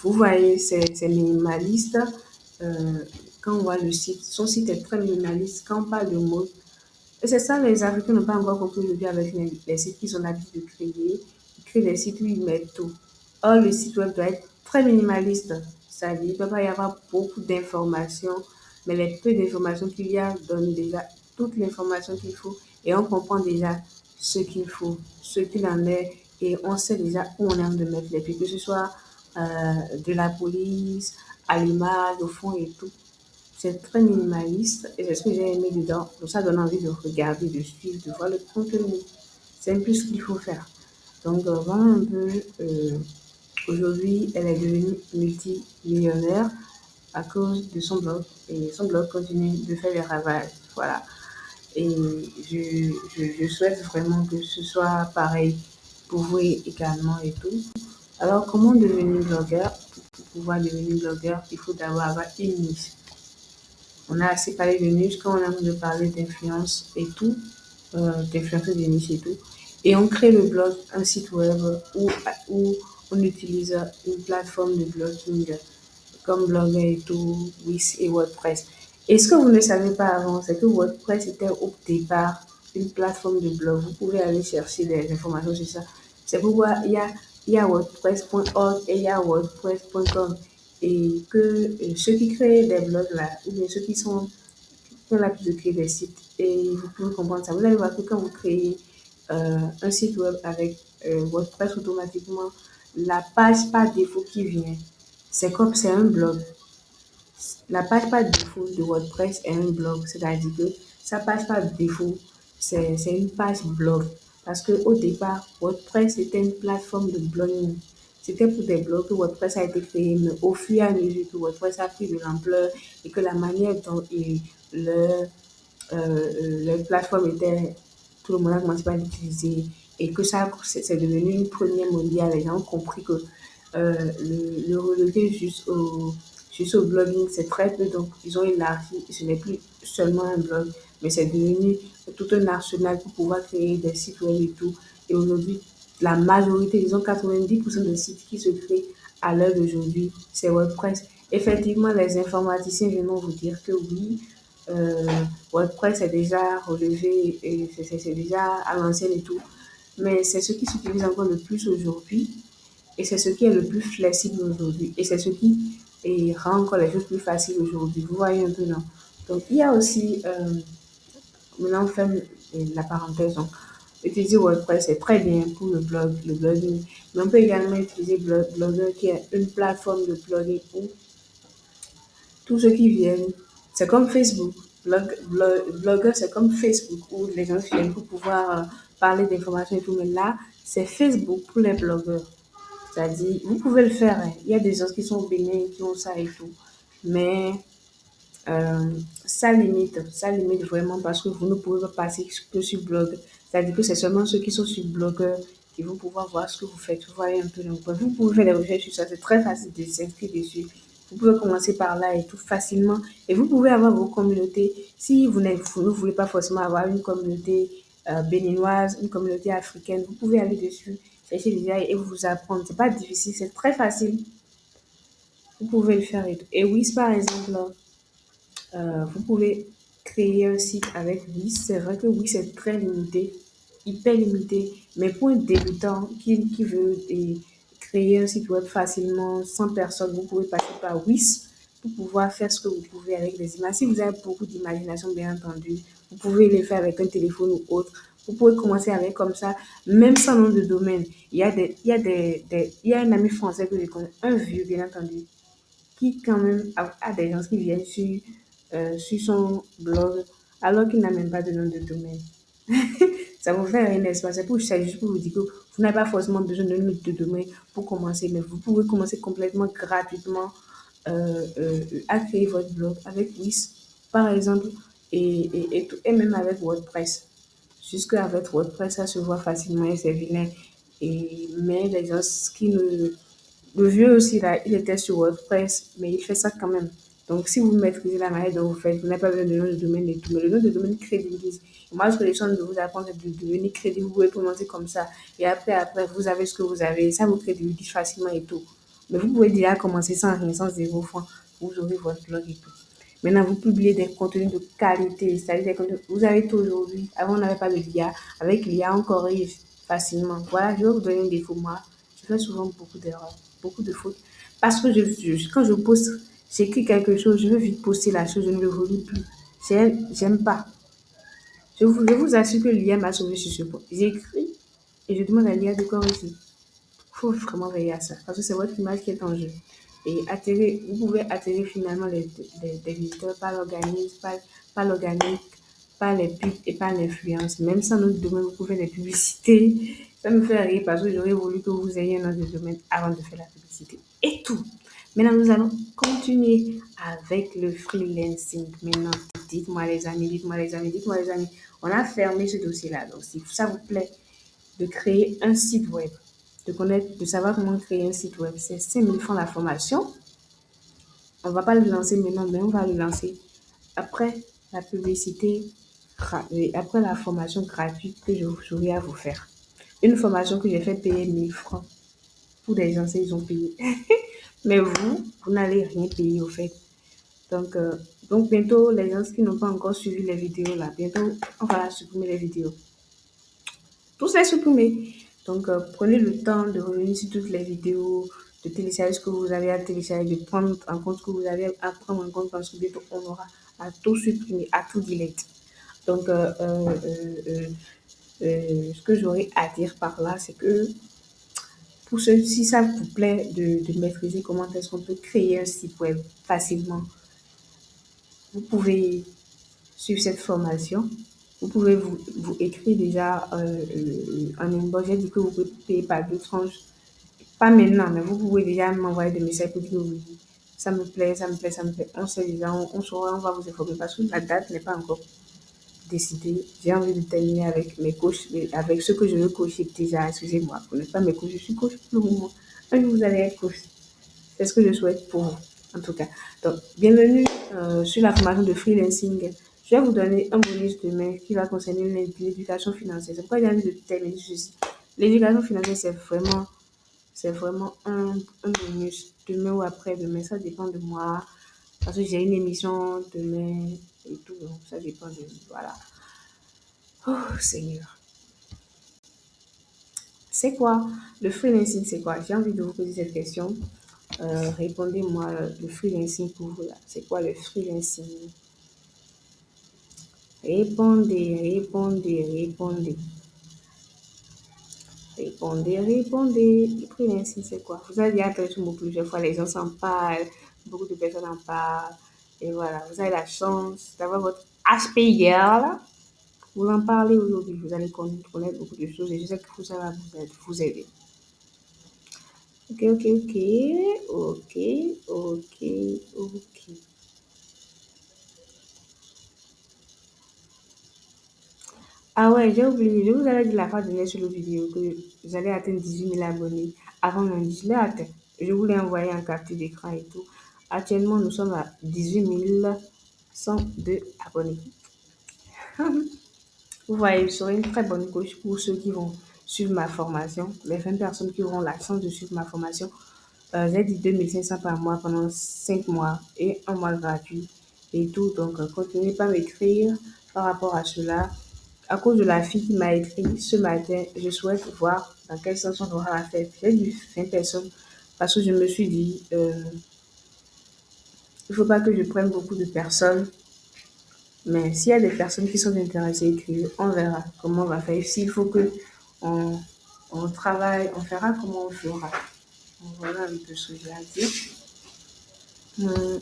vous voyez, c'est minimaliste. Euh, quand on voit le site, son site est très minimaliste. Quand on parle de mode, et c'est ça, les Africains n'ont pas encore compris aujourd'hui avec les sites qu'ils ont l'habitude de créer. Ils créent des sites où ils mettent tout. Or, le site web doit être très minimaliste. C'est-à-dire, il ne peut pas y avoir beaucoup d'informations, mais les peu d'informations qu'il y a donnent déjà toute l'information qu'il faut et on comprend déjà ce qu'il faut, ce qu'il en est et on sait déjà où on a de mettre les pieds, que ce soit de la police, à l'image, au fond et tout. C'est très minimaliste et c'est ce que j'ai aimé dedans. Donc ça donne envie de regarder, de suivre, de voir le contenu. C'est un peu ce qu'il faut faire. Donc voilà un peu. Aujourd'hui, elle est devenue multimillionnaire à cause de son blog. Et son blog continue de faire des ravages. Voilà. Et je souhaite vraiment que ce soit pareil pour vous également et tout. Alors, comment devenir blogueur? Pour pouvoir devenir blogueur, il faut d'abord avoir une niche. On a assez parlé de niche quand on a envie de parler d'influence et tout, d'influence de niche et tout. Et on crée le blog, un site web où on utilise une plateforme de blogging comme Blogger et tout, Wix et WordPress. Et ce que vous ne savez pas avant, c'est que WordPress était au départ une plateforme de blog. Vous pouvez aller chercher des informations sur ça. C'est pourquoi il y a WordPress.org et il y a WordPress.com. Et que ceux qui créent des blogs là, ou bien ceux qui ont l'habitude de créer des sites, et vous pouvez comprendre ça. Vous allez voir que quand vous créez un site web avec WordPress, automatiquement, la page par défaut qui vient, c'est comme c'est un blog. La page par défaut de WordPress est un blog, c'est-à-dire que sa page par défaut, c'est une page blog. Parce qu'au départ, WordPress était une plateforme de blogging. C'était pour des blogs que WordPress a été créé, mais au fur et à mesure que WordPress a pris de l'ampleur et que la manière dont le, leur plateforme était, tout le monde a commencé à l'utiliser et que ça, c'est devenu une première mondiale. Les gens ont compris que le relever juste au blogging, c'est très peu. Donc, ils ont élargi. Ce n'est plus seulement un blog, mais c'est devenu tout un arsenal pour pouvoir créer des sites web et tout. Et aujourd'hui, la majorité, disons 90% des sites qui se créent à l'heure d'aujourd'hui, c'est WordPress. Effectivement, les informaticiens viendront vous dire que oui, euh, WordPress est déjà relevé et c'est déjà à l'ancienne et tout. Mais c'est ce qui s'utilise encore le plus aujourd'hui et c'est ce qui est le plus flexible aujourd'hui. Et c'est ce qui rend encore les choses plus faciles aujourd'hui. Vous voyez un peu, non? Donc, il y a aussi, maintenant, on fait la parenthèse. Donc, utiliser WordPress, c'est très bien pour le blog, le blogging. Mais on peut également utiliser Blogger, qui est une plateforme de blogging où tous ceux qui viennent, c'est comme Facebook. Blogger, c'est comme Facebook où les gens viennent pour pouvoir parler d'informations et tout. Mais là, c'est Facebook pour les blogueurs. C'est-à-dire, vous pouvez le faire, hein. Il y a des gens qui sont au Bénin, qui ont ça et tout. Mais ça limite vraiment parce que vous ne pouvez pas passer que sur blog. C'est-à-dire que c'est seulement ceux qui sont sur blogueur qui vont pouvoir voir ce que vous faites. Vous voyez un peu. Donc, vous pouvez faire des recherches sur ça. C'est très facile de s'inscrire dessus. Vous pouvez commencer par là et tout facilement. Et vous pouvez avoir vos communautés. Si vous ne voulez pas forcément avoir une communauté béninoise, une communauté africaine, vous pouvez aller dessus, chercher des IA et vous apprendre. C'est pas difficile, c'est très facile. Vous pouvez le faire et tout. Et oui, par exemple, vous pouvez créer un site avec Wix. C'est vrai que Wix est très limité, hyper limité, mais pour un débutant qui veut créer un site web facilement, sans personne, vous pouvez passer par Wix pour pouvoir faire ce que vous pouvez avec les images. Si vous avez beaucoup d'imagination, bien entendu, vous pouvez le faire avec un téléphone ou autre. Vous pouvez commencer avec comme ça, même sans nom de domaine. Il y a un ami français que je connais, un vieux, bien entendu, qui quand même a des gens qui viennent sur son blog alors qu'il n'a même pas de nom de domaine. Ça vous fait rien, n'est-ce pas? C'est juste pour vous dire que vous n'avez pas forcément besoin de nom de domaine pour commencer, mais vous pouvez commencer complètement gratuitement à créer votre blog avec Wix, par exemple, et même avec WordPress. Jusque avec WordPress, ça se voit facilement et c'est vilain. Mais les gens qui ne le vieux aussi, là, il était sur WordPress, mais il fait ça quand même. Donc, si vous maîtrisez la manière dont vous faites, vous n'avez pas besoin de nom de domaine et tout. Mais le nom de domaine crédibilise. Moi, ce que les gens de vous apprendre, c'est de devenir crédible. Vous pouvez prononcer comme ça. Et après, vous avez ce que vous avez. Ça vous crédibilise facilement et tout. Mais vous pouvez déjà commencer sans rien, sans 0 francs. Vous aurez votre blog et tout. Maintenant, vous publiez des contenus de qualité, c'est-à-dire des contenus. Vous avez tout aujourd'hui. Avant, on n'avait pas de l'IA. Avec l'IA, on corrige facilement. Voilà, je vais vous donner un défaut. Moi, je fais souvent beaucoup d'erreurs, beaucoup de fautes. Parce que quand je poste, j'écris quelque chose, je veux vite poster la chose, je ne le relis plus. J'aime pas. Je vous assure que l'IA m'a sauvé sur ce point. J'écris et je demande à l'IA de corriger. Il faut vraiment veiller à ça. Parce que c'est votre image qui est en jeu. et attirer, vous pouvez attirer finalement des visiteurs par l'organisme, par l'organique, par les pubs et par l'influence. Même sans notre domaine, vous pouvez faire des publicités. Ça me fait rire parce que j'aurais voulu que vous ayez un autre domaine avant de faire la publicité. Et tout. Maintenant, nous allons continuer avec le freelancing. Maintenant, dites-moi les amis, dites-moi les amis, dites-moi les amis. On a fermé ce dossier-là. Donc, si ça vous plaît de créer un site web, de connaître, de savoir comment créer un site web, c'est 5 000 francs la formation. On ne va pas le lancer maintenant, mais on va le lancer après la publicité, après la formation gratuite que j'aurai à vous faire. Une formation que j'ai fait payer 1 000 francs. Pour des gens, ils ont payé. Mais vous n'allez rien payer au fait. Donc, euh, donc bientôt, les gens qui n'ont pas encore suivi les vidéos là, bientôt, on va supprimer les vidéos. Tous les supprimer. Donc, prenez le temps de revenir sur toutes les vidéos, de télécharger ce que vous avez à télécharger, de prendre en compte ce que vous avez à prendre en compte parce que bientôt, on aura à tout supprimer, à tout delete. Donc, ce que j'aurais à dire par là, c'est que pour ceux, si ça vous plaît de maîtriser comment est-ce qu'on peut créer un site web facilement, vous pouvez suivre cette formation. Vous pouvez vous écrire déjà en inbox. J'ai dit que vous pouvez payer par 2 tranches. Pas maintenant, mais vous pouvez déjà m'envoyer des messages pour dire que oui, ça me plaît, ça me plaît, ça me plaît. On sait déjà, on saura, on va vous informer parce que la date n'est pas encore décidée. J'ai envie de terminer avec mes coachs, avec ce que je veux coacher déjà. Excusez-moi, vous n'êtes pas mes coachs, je suis coach pour le moment. Un jour, vous allez être coach. C'est ce que je souhaite pour vous, en tout cas. Donc, bienvenue sur la formation de freelancing. Je vais vous donner un bonus demain qui va concerner l'éducation financière. C'est pourquoi j'ai envie de terminer ceci. L'éducation financière, c'est vraiment un bonus demain ou après-demain. Ça dépend de moi. Parce que j'ai une émission demain et tout. Donc, ça dépend de moi. Voilà. Oh, Seigneur. C'est quoi le freelancing? C'est quoi? J'ai envie de vous poser cette question. Répondez-moi le freelancing pour vous là. C'est quoi le freelancing? Répondez, répondez, répondez. Répondez, répondez. Le freelancing, c'est quoi? Vous avez déjà entendu ce mot plusieurs fois, les gens s'en parlent, beaucoup de personnes en parlent. Et voilà, vous avez la chance d'avoir votre Asperger là. Vous en parlez aujourd'hui, vous allez connaître beaucoup de choses et je sais que ça va vous aider. Ok, ok, ok, ok, ok, ok. Ah ouais, j'ai oublié. Je vous avais dit la fois dernière sur la vidéo que j'allais atteindre 18 000 abonnés avant lundi. Je l'ai atteint. Je vous l'ai envoyé en capture d'écran et tout. Actuellement, nous sommes à 18 102 abonnés. Vous voyez, je serai une très bonne coach pour ceux qui vont suivre ma formation. Les 20 personnes qui auront la chance de suivre ma formation. J'ai dit 2 500 par mois pendant 5 mois et un mois gratuit et tout. Donc, continuez pas à m'écrire par rapport à cela. À cause de la fille qui m'a écrit ce matin, je souhaite voir dans quel sens on aura la fête. J'ai dit 20 personnes parce que je me suis dit, il ne faut pas que je prenne beaucoup de personnes. Mais s'il y a des personnes qui sont intéressées, écrivez, on verra comment on va faire. S'il faut que on, on travaille, on verra comment on fera. Voilà un peu ce que j'ai à dire. Hum,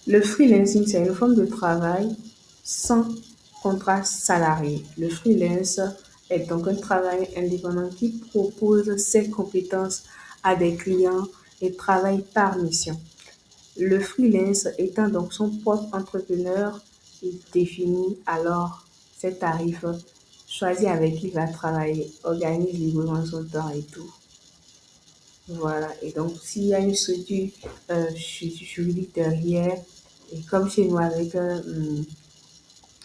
Le freelancing, c'est une forme de travail sans contrat salarié. Le freelance est donc un travail indépendant qui propose ses compétences à des clients et travaille par mission. Le freelance étant donc son propre entrepreneur, il définit alors ses tarifs, choisit avec qui il va travailler, organise librement son temps et tout. Voilà, et donc s'il y a une structure juridique derrière, et comme chez nous avec,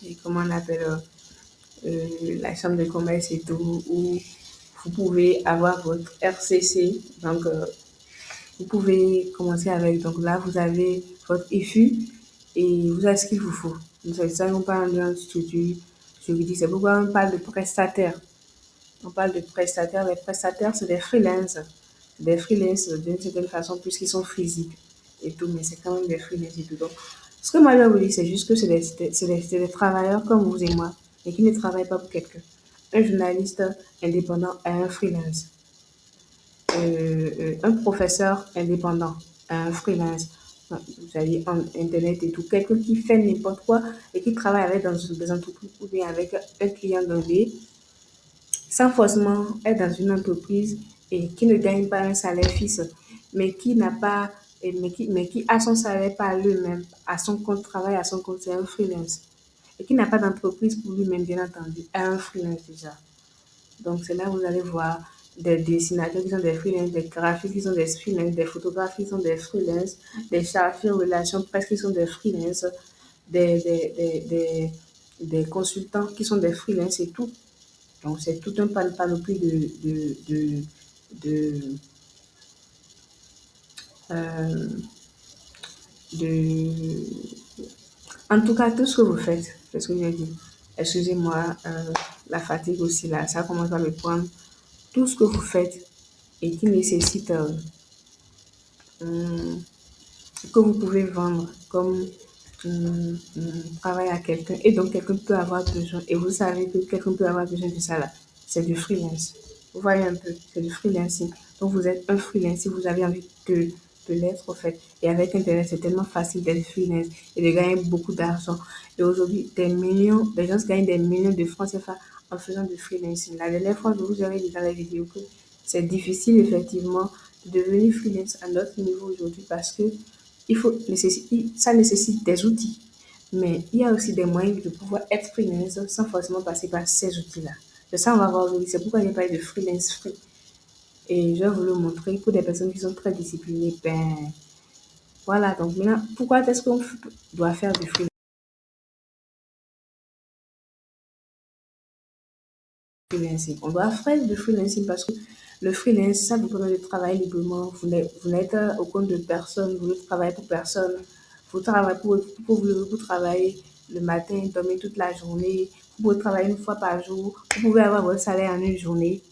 et comment on appelle, la chambre de commerce et tout, où vous pouvez avoir votre RCC, donc vous pouvez commencer avec, donc là vous avez votre IFU et vous avez ce qu'il vous faut. Donc c'est ça qu'on parle d'une structure juridique, c'est pourquoi on parle de prestataire. On parle de prestataires, les prestataires c'est des freelances. Des freelances d'une certaine façon puisqu'ils sont physiques et tout, mais c'est quand même des freelances et tout. Donc, ce que moi je vais vous dire, c'est juste que c'est des travailleurs comme vous et moi, mais qui ne travaillent pas pour quelqu'un. Un journaliste indépendant est un freelance. un professeur indépendant, un freelance, vous avez en internet et tout, quelqu'un qui fait n'importe quoi et qui travaille avec dans des entreprises ou bien avec un client donné, sans forcément être dans une entreprise et qui ne gagne pas un salaire fixe, mais qui n'a pas, mais qui a son salaire par lui-même, à son compte travail, à son compte, c'est un freelance. Et qui n'a pas d'entreprise pour lui-même, bien entendu, à un freelance déjà. Donc c'est là où vous allez voir des dessinateurs qui sont des freelances, des graphistes qui sont des freelances, des photographes qui sont des freelances, des chargés de relations presse qui sont des freelances, des, des, des, des, des consultants qui sont des freelances et tout. Donc c'est tout un panoplie de, euh, de... En tout cas, tout ce que vous faites, c'est ce que j'ai dit. Excusez-moi, la fatigue aussi là, ça commence à me prendre. Tout ce que vous faites et qui nécessite hum, que vous pouvez vendre comme travail à quelqu'un et donc quelqu'un peut avoir besoin et vous savez que quelqu'un peut avoir besoin de ça là, c'est du freelance. Vous voyez un peu, c'est du freelancing. Donc vous êtes un freelance si vous avez envie de l'être en fait. Et avec Internet, c'est tellement facile d'être freelance et de gagner beaucoup d'argent. Et aujourd'hui, des gens gagnent des millions de francs CFA en faisant du freelancing. La dernière fois, je vous avais dit dans la vidéo que c'est difficile effectivement de devenir freelance à notre niveau aujourd'hui parce que ça nécessite des outils. Mais il y a aussi des moyens de pouvoir être freelance sans forcément passer par ces outils-là. De ça, on va voir aujourd'hui. C'est pourquoi j'ai parlé de freelance free. Et je vais vous le montrer pour des personnes qui sont très disciplinées. Ben, voilà. Donc maintenant, pourquoi est-ce qu'on doit faire du freelancing? On doit faire du freelancing parce que le freelance, ça vous permet de travailler librement. Vous n'êtes au compte de personne, vous ne travaillez pour personne. Vous travaillez vous travailler le matin, dormir toute la journée. Vous pouvez travailler une fois par jour. Vous pouvez avoir votre salaire en une journée.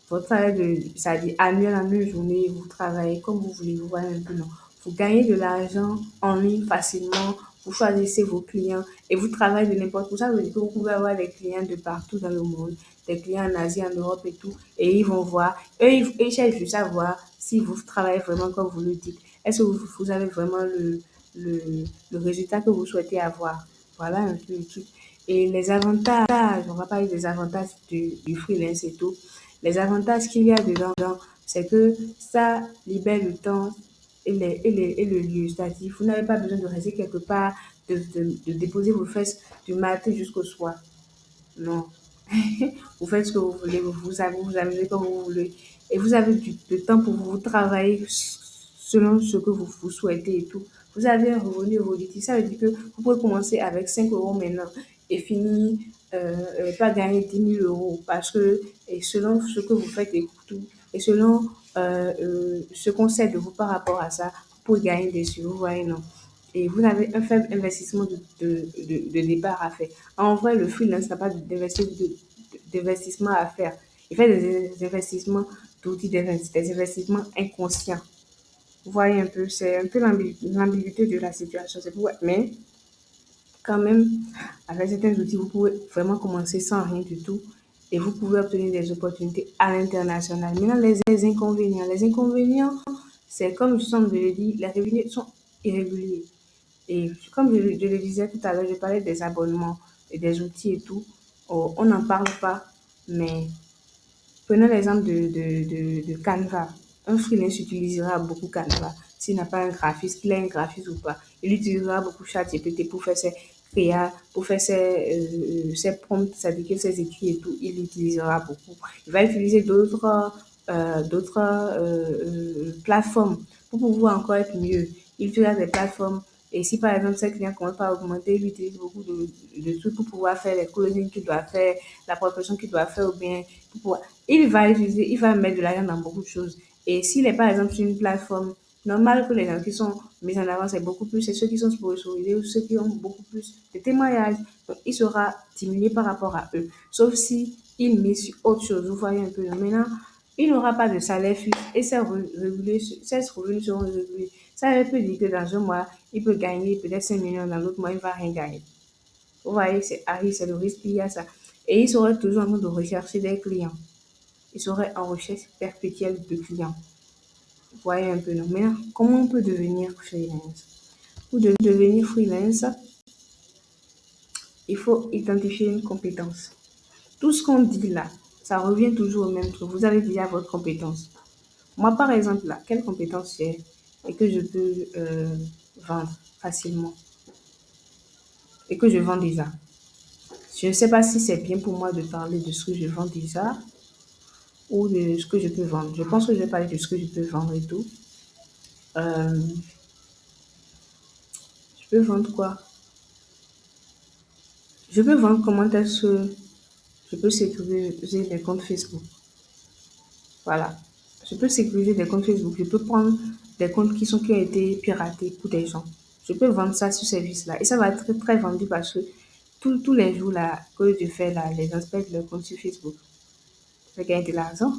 Votre salaire ça dit annuel en une journée. Vous travaillez comme vous voulez. Vous voyez un peu, non? Vous gagnez de l'argent en ligne facilement. Vous choisissez vos clients et vous travaillez de n'importe où. Ça veut dire que vous pouvez avoir des clients de partout dans le monde, des clients en Asie, en Europe et tout. Et ils vont voir, ils cherchent juste à voir si vous travaillez vraiment comme vous le dites. Est-ce que vous avez vraiment le, le résultat que vous souhaitez avoir? Voilà un peu le truc. Et les avantages, on va parler des avantages du freelance et tout. Les avantages qu'il y a dedans, c'est que ça libère le temps et le lieu. C'est-à-dire, vous n'avez pas besoin de rester quelque part, de déposer vos fesses du matin jusqu'au soir. Non. Vous faites ce que vous voulez, vous amusez comme vous voulez. Et vous avez du temps pour vous travailler selon ce que vous souhaitez et tout. Vous avez un revenu évolutif. Ça veut dire que vous pouvez commencer avec 5 euros maintenant et finir pas gagner 10 000 euros parce que et selon ce que vous faites et tout, et selon ce qu'on sait de vous par rapport à ça, vous pouvez gagner dessus. Vous voyez, non? Et vous avez un faible investissement de départ à faire. En vrai, le freelance n'a pas d'investissement à faire. Il fait des investissements d'outils, des investissements inconscients. Vous voyez un peu, c'est un peu l'ambiguïté de la situation. C'est pour, mais quand même, avec certains outils, vous pouvez vraiment commencer sans rien du tout et vous pouvez obtenir des opportunités à l'international. Maintenant, les inconvénients. Les inconvénients, c'est comme je semble de le dire, les revenus sont irréguliers. Et comme je le disais tout à l'heure, je parlais des abonnements et des outils et tout. Oh, on n'en parle pas, mais prenons l'exemple de Canva. Un freelance utilisera beaucoup Canva. S'il n'a pas un graphiste, qu'il a un graphiste ou pas, il utilisera beaucoup ChatGPT pour faire ses créas, pour faire ses prompts, c'est-à-dire ses écrits et tout. Il l'utilisera beaucoup. Il va utiliser d'autres plateformes pour pouvoir encore être mieux. Il utilisera des plateformes et si par exemple ses clients commencent à augmenter, il utilise beaucoup de trucs pour pouvoir faire les closings qu'il doit faire, la prospection qu'il doit faire ou bien pour pouvoir il va mettre de l'argent dans beaucoup de choses. Et s'il est par exemple sur une plateforme, normal que les gens qui sont mis en avant, c'est beaucoup plus, c'est ceux qui sont sponsorisés ou ceux qui ont beaucoup plus de témoignages. Donc, il sera diminué par rapport à eux. Sauf si il met sur autre chose. Vous voyez un peu. Maintenant, il n'aura pas de salaire fixe et ses revenus seront réguliers. Ça veut dire que dans un mois, il peut gagner peut-être 5 millions, dans l'autre mois, il ne va rien gagner. Vous voyez, c'est le risque qu'il y a ça. Et il sera toujours en train de rechercher des clients. ils seraient en recherche perpétuelle de clients. Vous voyez un peu, non? Maintenant, comment on peut devenir freelance? Pour devenir freelance, il faut identifier une compétence. Tout ce qu'on dit là, ça revient toujours au même truc. Vous avez déjà votre compétence. Moi, par exemple, là, quelle compétence j'ai et que je peux vendre facilement et que je vends déjà? Je ne sais pas si c'est bien pour moi de parler de ce que je vends déjà ou de ce que je peux vendre. Je pense que je vais parler de ce que je peux vendre et tout. Euh, je peux vendre quoi? Je peux vendre comment est-ce que je peux sécuriser les comptes Facebook. Voilà. Je peux sécuriser des comptes Facebook. Je peux prendre des comptes qui ont été piratés pour des gens. Je peux vendre ça, ce service-là. Et ça va être très, très vendu parce que tous les jours là, que je fais là, les gens inspectent leur compte sur Facebook. Je gagne de l'argent.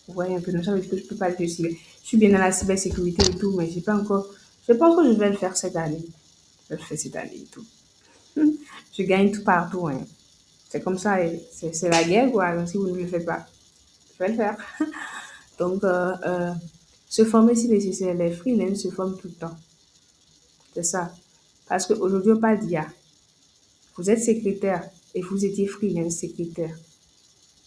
Vous voyez un peu, donc ça veut dire que je peux pas le cyber. Je suis bien dans la cybersécurité et tout, mais j'ai pas encore. Je pense que je vais le faire cette année. Je vais le faire cette année et tout. Je gagne tout partout, hein. C'est comme ça, et c'est la guerre, quoi. Donc si vous ne le faites pas, je vais le faire. Donc, se former si nécessaire. Les freelance se forment tout le temps. C'est ça. Parce qu'aujourd'hui, on parle d'IA. Vous êtes secrétaire et vous étiez freelance secrétaire.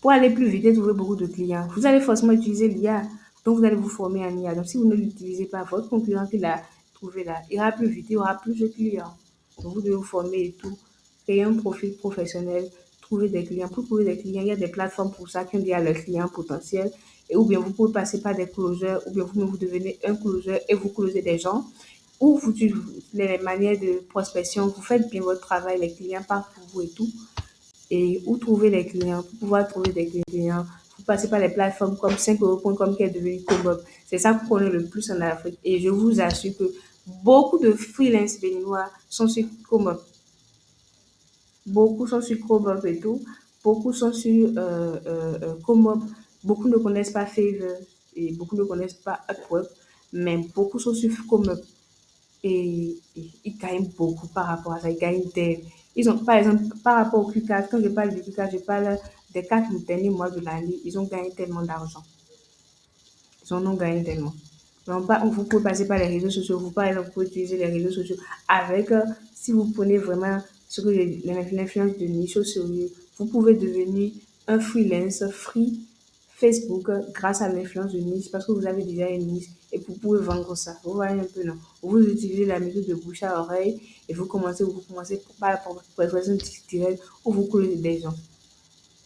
Pour aller plus vite et trouver beaucoup de clients, vous allez forcément utiliser l'IA. Donc, vous allez vous former en IA. Donc, si vous ne l'utilisez pas, votre concurrent qui l'a trouvé là ira plus vite, il aura plus de clients. Donc, vous devez vous former et tout. Créer un profil professionnel, trouver des clients. Pour trouver des clients, il y a des plateformes pour ça qui ont déjà leurs clients potentiels. Et ou bien vous pouvez passer par des closers, ou bien vous devenez un closer et vous closez des gens. Ou vous, les manières de prospection, vous faites bien votre travail, les clients partent pour vous et tout. Et où trouver les clients, pour pouvoir trouver des clients, vous passez par les plateformes comme 5euros.com qui est devenu Comob. C'est ça qu'on connaît le plus en Afrique. Et je vous assure que beaucoup de freelance béninois sont sur Comob. Beaucoup sont sur Comob et tout. Beaucoup sont sur Comob. Beaucoup ne connaissent pas Fiverr et beaucoup ne connaissent pas Upwork, mais beaucoup sont sur Comob et ils gagnent beaucoup par rapport à ça. Ils gagnent des. Ils ont, par exemple, par rapport au Q4, quand je parle du Q4, je parle des 4 derniers mois de l'année, ils ont gagné tellement d'argent. Ils en ont gagné tellement. Donc, vous pouvez passer par les réseaux sociaux. Vous, par exemple, vous pouvez utiliser les réseaux sociaux avec, si vous prenez vraiment ce que l'influence de niche au sérieux, vous pouvez devenir un freelance free Facebook grâce à l'influence de niche parce que vous avez déjà une niche et vous pouvez vendre ça. Vous voyez un peu, non? Vous utilisez la méthode de bouche à oreille et vous commencez par la persuasion directe ou vous collez des gens.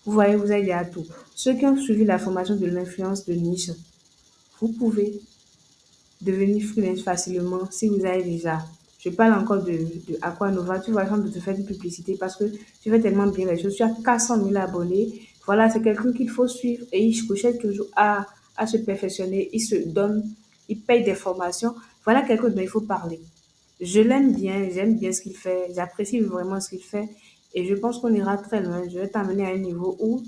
Vous voyez, vous avez à tout. Ceux qui ont suivi la formation de l'influence de niche, vous pouvez devenir freelance facilement si vous avez déjà. Je parle encore de Aquanova. Tu vas attendre de te faire une publicité parce que tu fais tellement bien les choses. Tu as 400 000 abonnés. Voilà, c'est quelqu'un qu'il faut suivre et il cherche toujours à se perfectionner. Il se donne, il paye des formations. Voilà quelqu'un dont il faut parler. Je l'aime bien, j'aime bien ce qu'il fait, j'apprécie vraiment ce qu'il fait et je pense qu'on ira très loin. Je vais t'amener à un niveau où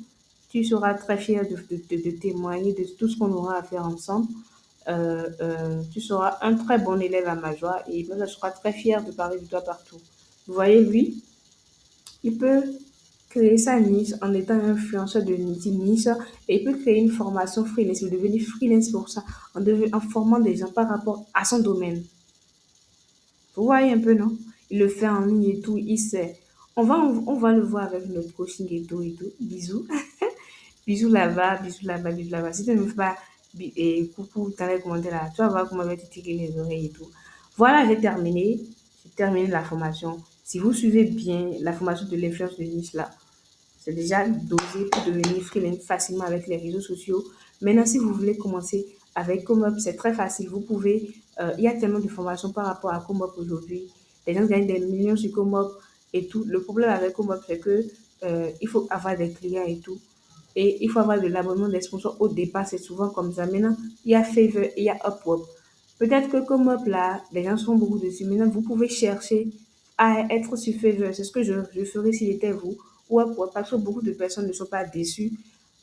tu seras très fier de témoigner de tout ce qu'on aura à faire ensemble. Tu seras un très bon élève à ma joie et moi, je serai très fière de parler de toi partout. Vous voyez, lui, il peut créer sa niche en étant un influenceur de niche et il peut créer une formation freelance, il peut devenir freelance pour ça, en formant des gens par rapport à son domaine. Vous voyez un peu, non? Il le fait en ligne et tout, il sait. On va le voir avec notre coaching et tout et tout. Bisous. Bisous là-bas, bisous là-bas, bisous là-bas. Si tu ne me fais pas et coucou dans les commentaires là, tu vas voir comment je vais te tirer les oreilles et tout. Voilà, j'ai terminé. J'ai terminé la formation. Si vous suivez bien la formation de l'influence de niche là, c'est déjà dosé pour devenir freelance facilement avec les réseaux sociaux. Maintenant, si vous voulez commencer avec Comop, c'est très facile. Vous pouvez, il y a tellement de formations par rapport à Comop aujourd'hui. Les gens gagnent des millions sur Comop et tout. Le problème avec Comop, c'est que il faut avoir des clients et tout. Et il faut avoir de l'abonnement des sponsors au départ, c'est souvent comme ça. Maintenant, il y a Favor et il y a Upwork. Peut-être que comme Up là, les gens sont beaucoup dessus. Maintenant, vous pouvez chercher à être sur Favor. C'est ce que je ferais s'il était vous. Ou Upwork, parce que beaucoup de personnes ne sont pas déçues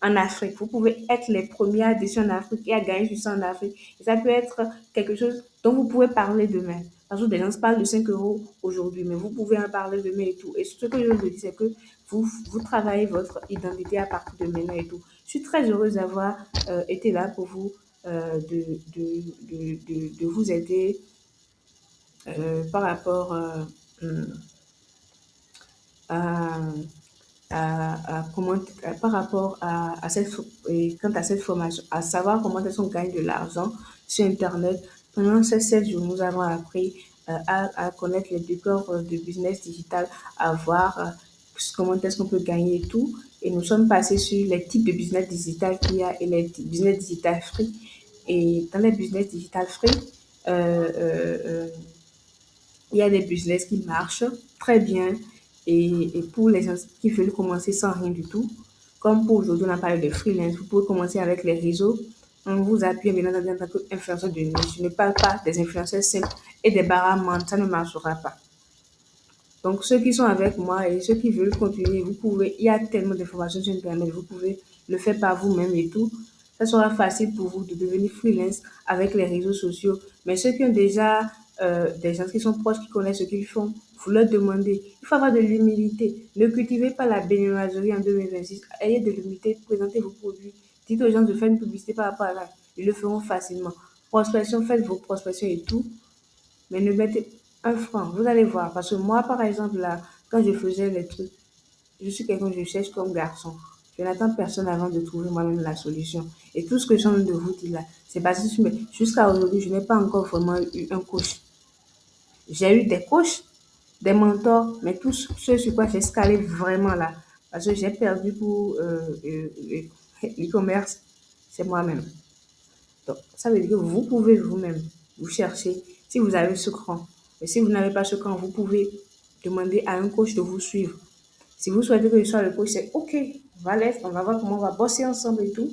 en Afrique. Vous pouvez être les premiers à déçus en Afrique et à gagner du sang en Afrique. Et ça peut être quelque chose dont vous pouvez parler demain. Parce que des gens se parlent de 5 euros aujourd'hui, mais vous pouvez en parler demain et tout. Et ce que je veux dire, c'est que vous travaillez votre identité à partir de maintenant et tout. Je suis très heureuse d'avoir été là pour vous, de vous aider par rapport à, comment, par rapport à cette, et quant à cette formation, à savoir comment est-ce qu'on gagne de l'argent sur Internet. Pendant ces 7 jours, nous avons appris à connaître les décors de business digital, à voir comment est-ce qu'on peut gagner et tout. Et nous sommes passés sur les types de business digital qu'il y a et les business digital free. Et dans les business digital free, euh, euh, euh, il y a des business qui marchent très bien et pour les gens qui veulent commencer sans rien du tout, comme pour aujourd'hui, on a parlé de freelance, vous pouvez commencer avec les réseaux. On vous appuie bien entendu en tant qu'influenceur de niche. Je ne parle pas des influenceurs simples et des baramantes, ça ne marchera pas. Donc, ceux qui sont avec moi et ceux qui veulent continuer, vous pouvez, il y a tellement d'informations sur Internet, vous pouvez le faire par vous-même et tout. Ça sera facile pour vous de devenir freelance avec les réseaux sociaux. Mais ceux qui ont déjà des gens qui sont proches, qui connaissent ce qu'ils font, vous leur demandez. Il faut avoir de l'humilité. Ne cultivez pas la bénévoiserie en 2026. Ayez de l'humilité, présentez vos produits. Dites aux gens de faire une publicité par rapport à ça. Ils le feront facilement. Prospection, faites vos prospections et tout. Mais ne mettez un franc, vous allez voir. Parce que moi, par exemple, là, quand je faisais les trucs, je suis quelqu'un que je cherche comme garçon. Je n'attends personne avant de trouver moi-même la solution. Et tout ce que je suis en train de vous dire là, c'est basé sur jusqu'à aujourd'hui, je n'ai pas encore vraiment eu un coach. J'ai eu des coachs, des mentors, mais tout ce sur quoi j'ai scalé vraiment là, parce que j'ai perdu pour l'e-commerce, c'est moi-même. Donc, ça veut dire que vous pouvez vous-même vous chercher si vous avez ce cran. Mais si vous n'avez pas ce cran, vous pouvez demander à un coach de vous suivre. Si vous souhaitez que je sois le coach, c'est OK, on va voir comment on va bosser ensemble et tout.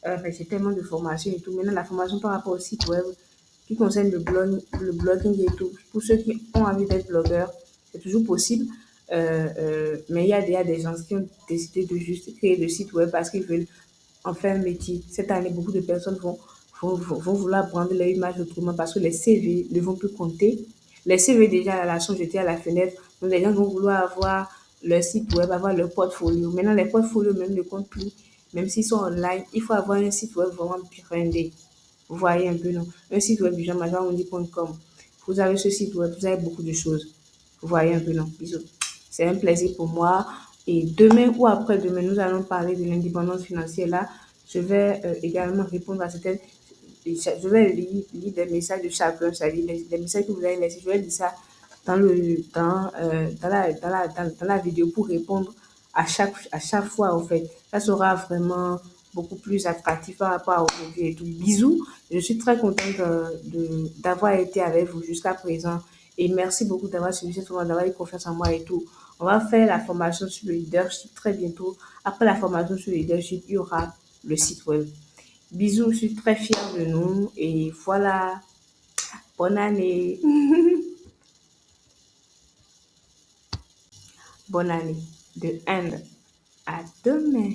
Mais j'ai tellement de formations et tout. Maintenant, la formation par rapport au site web qui concerne le blogging et tout. Pour ceux qui ont envie d'être blogueurs, c'est toujours possible. Mais il y a des gens qui ont décidé de juste créer des sites web parce qu'ils veulent en faire un métier. Cette année, beaucoup de personnes vont vouloir prendre leur image autrement parce que les CV ne vont plus compter. Les CV déjà là, sont jetés à la fenêtre. Donc les gens vont vouloir avoir leur site web, avoir leur portfolio. Maintenant, les portfolios même ne comptent plus. Même s'ils sont online, il faut avoir un site web vraiment brandé. Vous voyez un peu, non? Un site web du genre majormundi.com. Vous avez ce site web, vous avez beaucoup de choses. Vous voyez un peu, non? Bisous. C'est un plaisir pour moi. Et demain ou après-demain, nous allons parler de l'indépendance financière. Là, je vais également répondre à certaines. Je vais lire des messages de chacun, c'est-à-dire les messages que vous avez laissés. Je vais lire ça dans la vidéo pour répondre à chaque fois, en fait. Ça sera vraiment beaucoup plus attractif par rapport à aujourd'hui et tout. Bisous. Je suis très contente d'avoir été avec vous jusqu'à présent. Et merci beaucoup d'avoir suivi cette formation, d'avoir eu confiance en moi et tout. On va faire la formation sur le leadership très bientôt. Après la formation sur le leadership, il y aura le site web. Bisous, je suis très fière de nous. Et voilà, bonne année. Bonne année de Inde. À demain.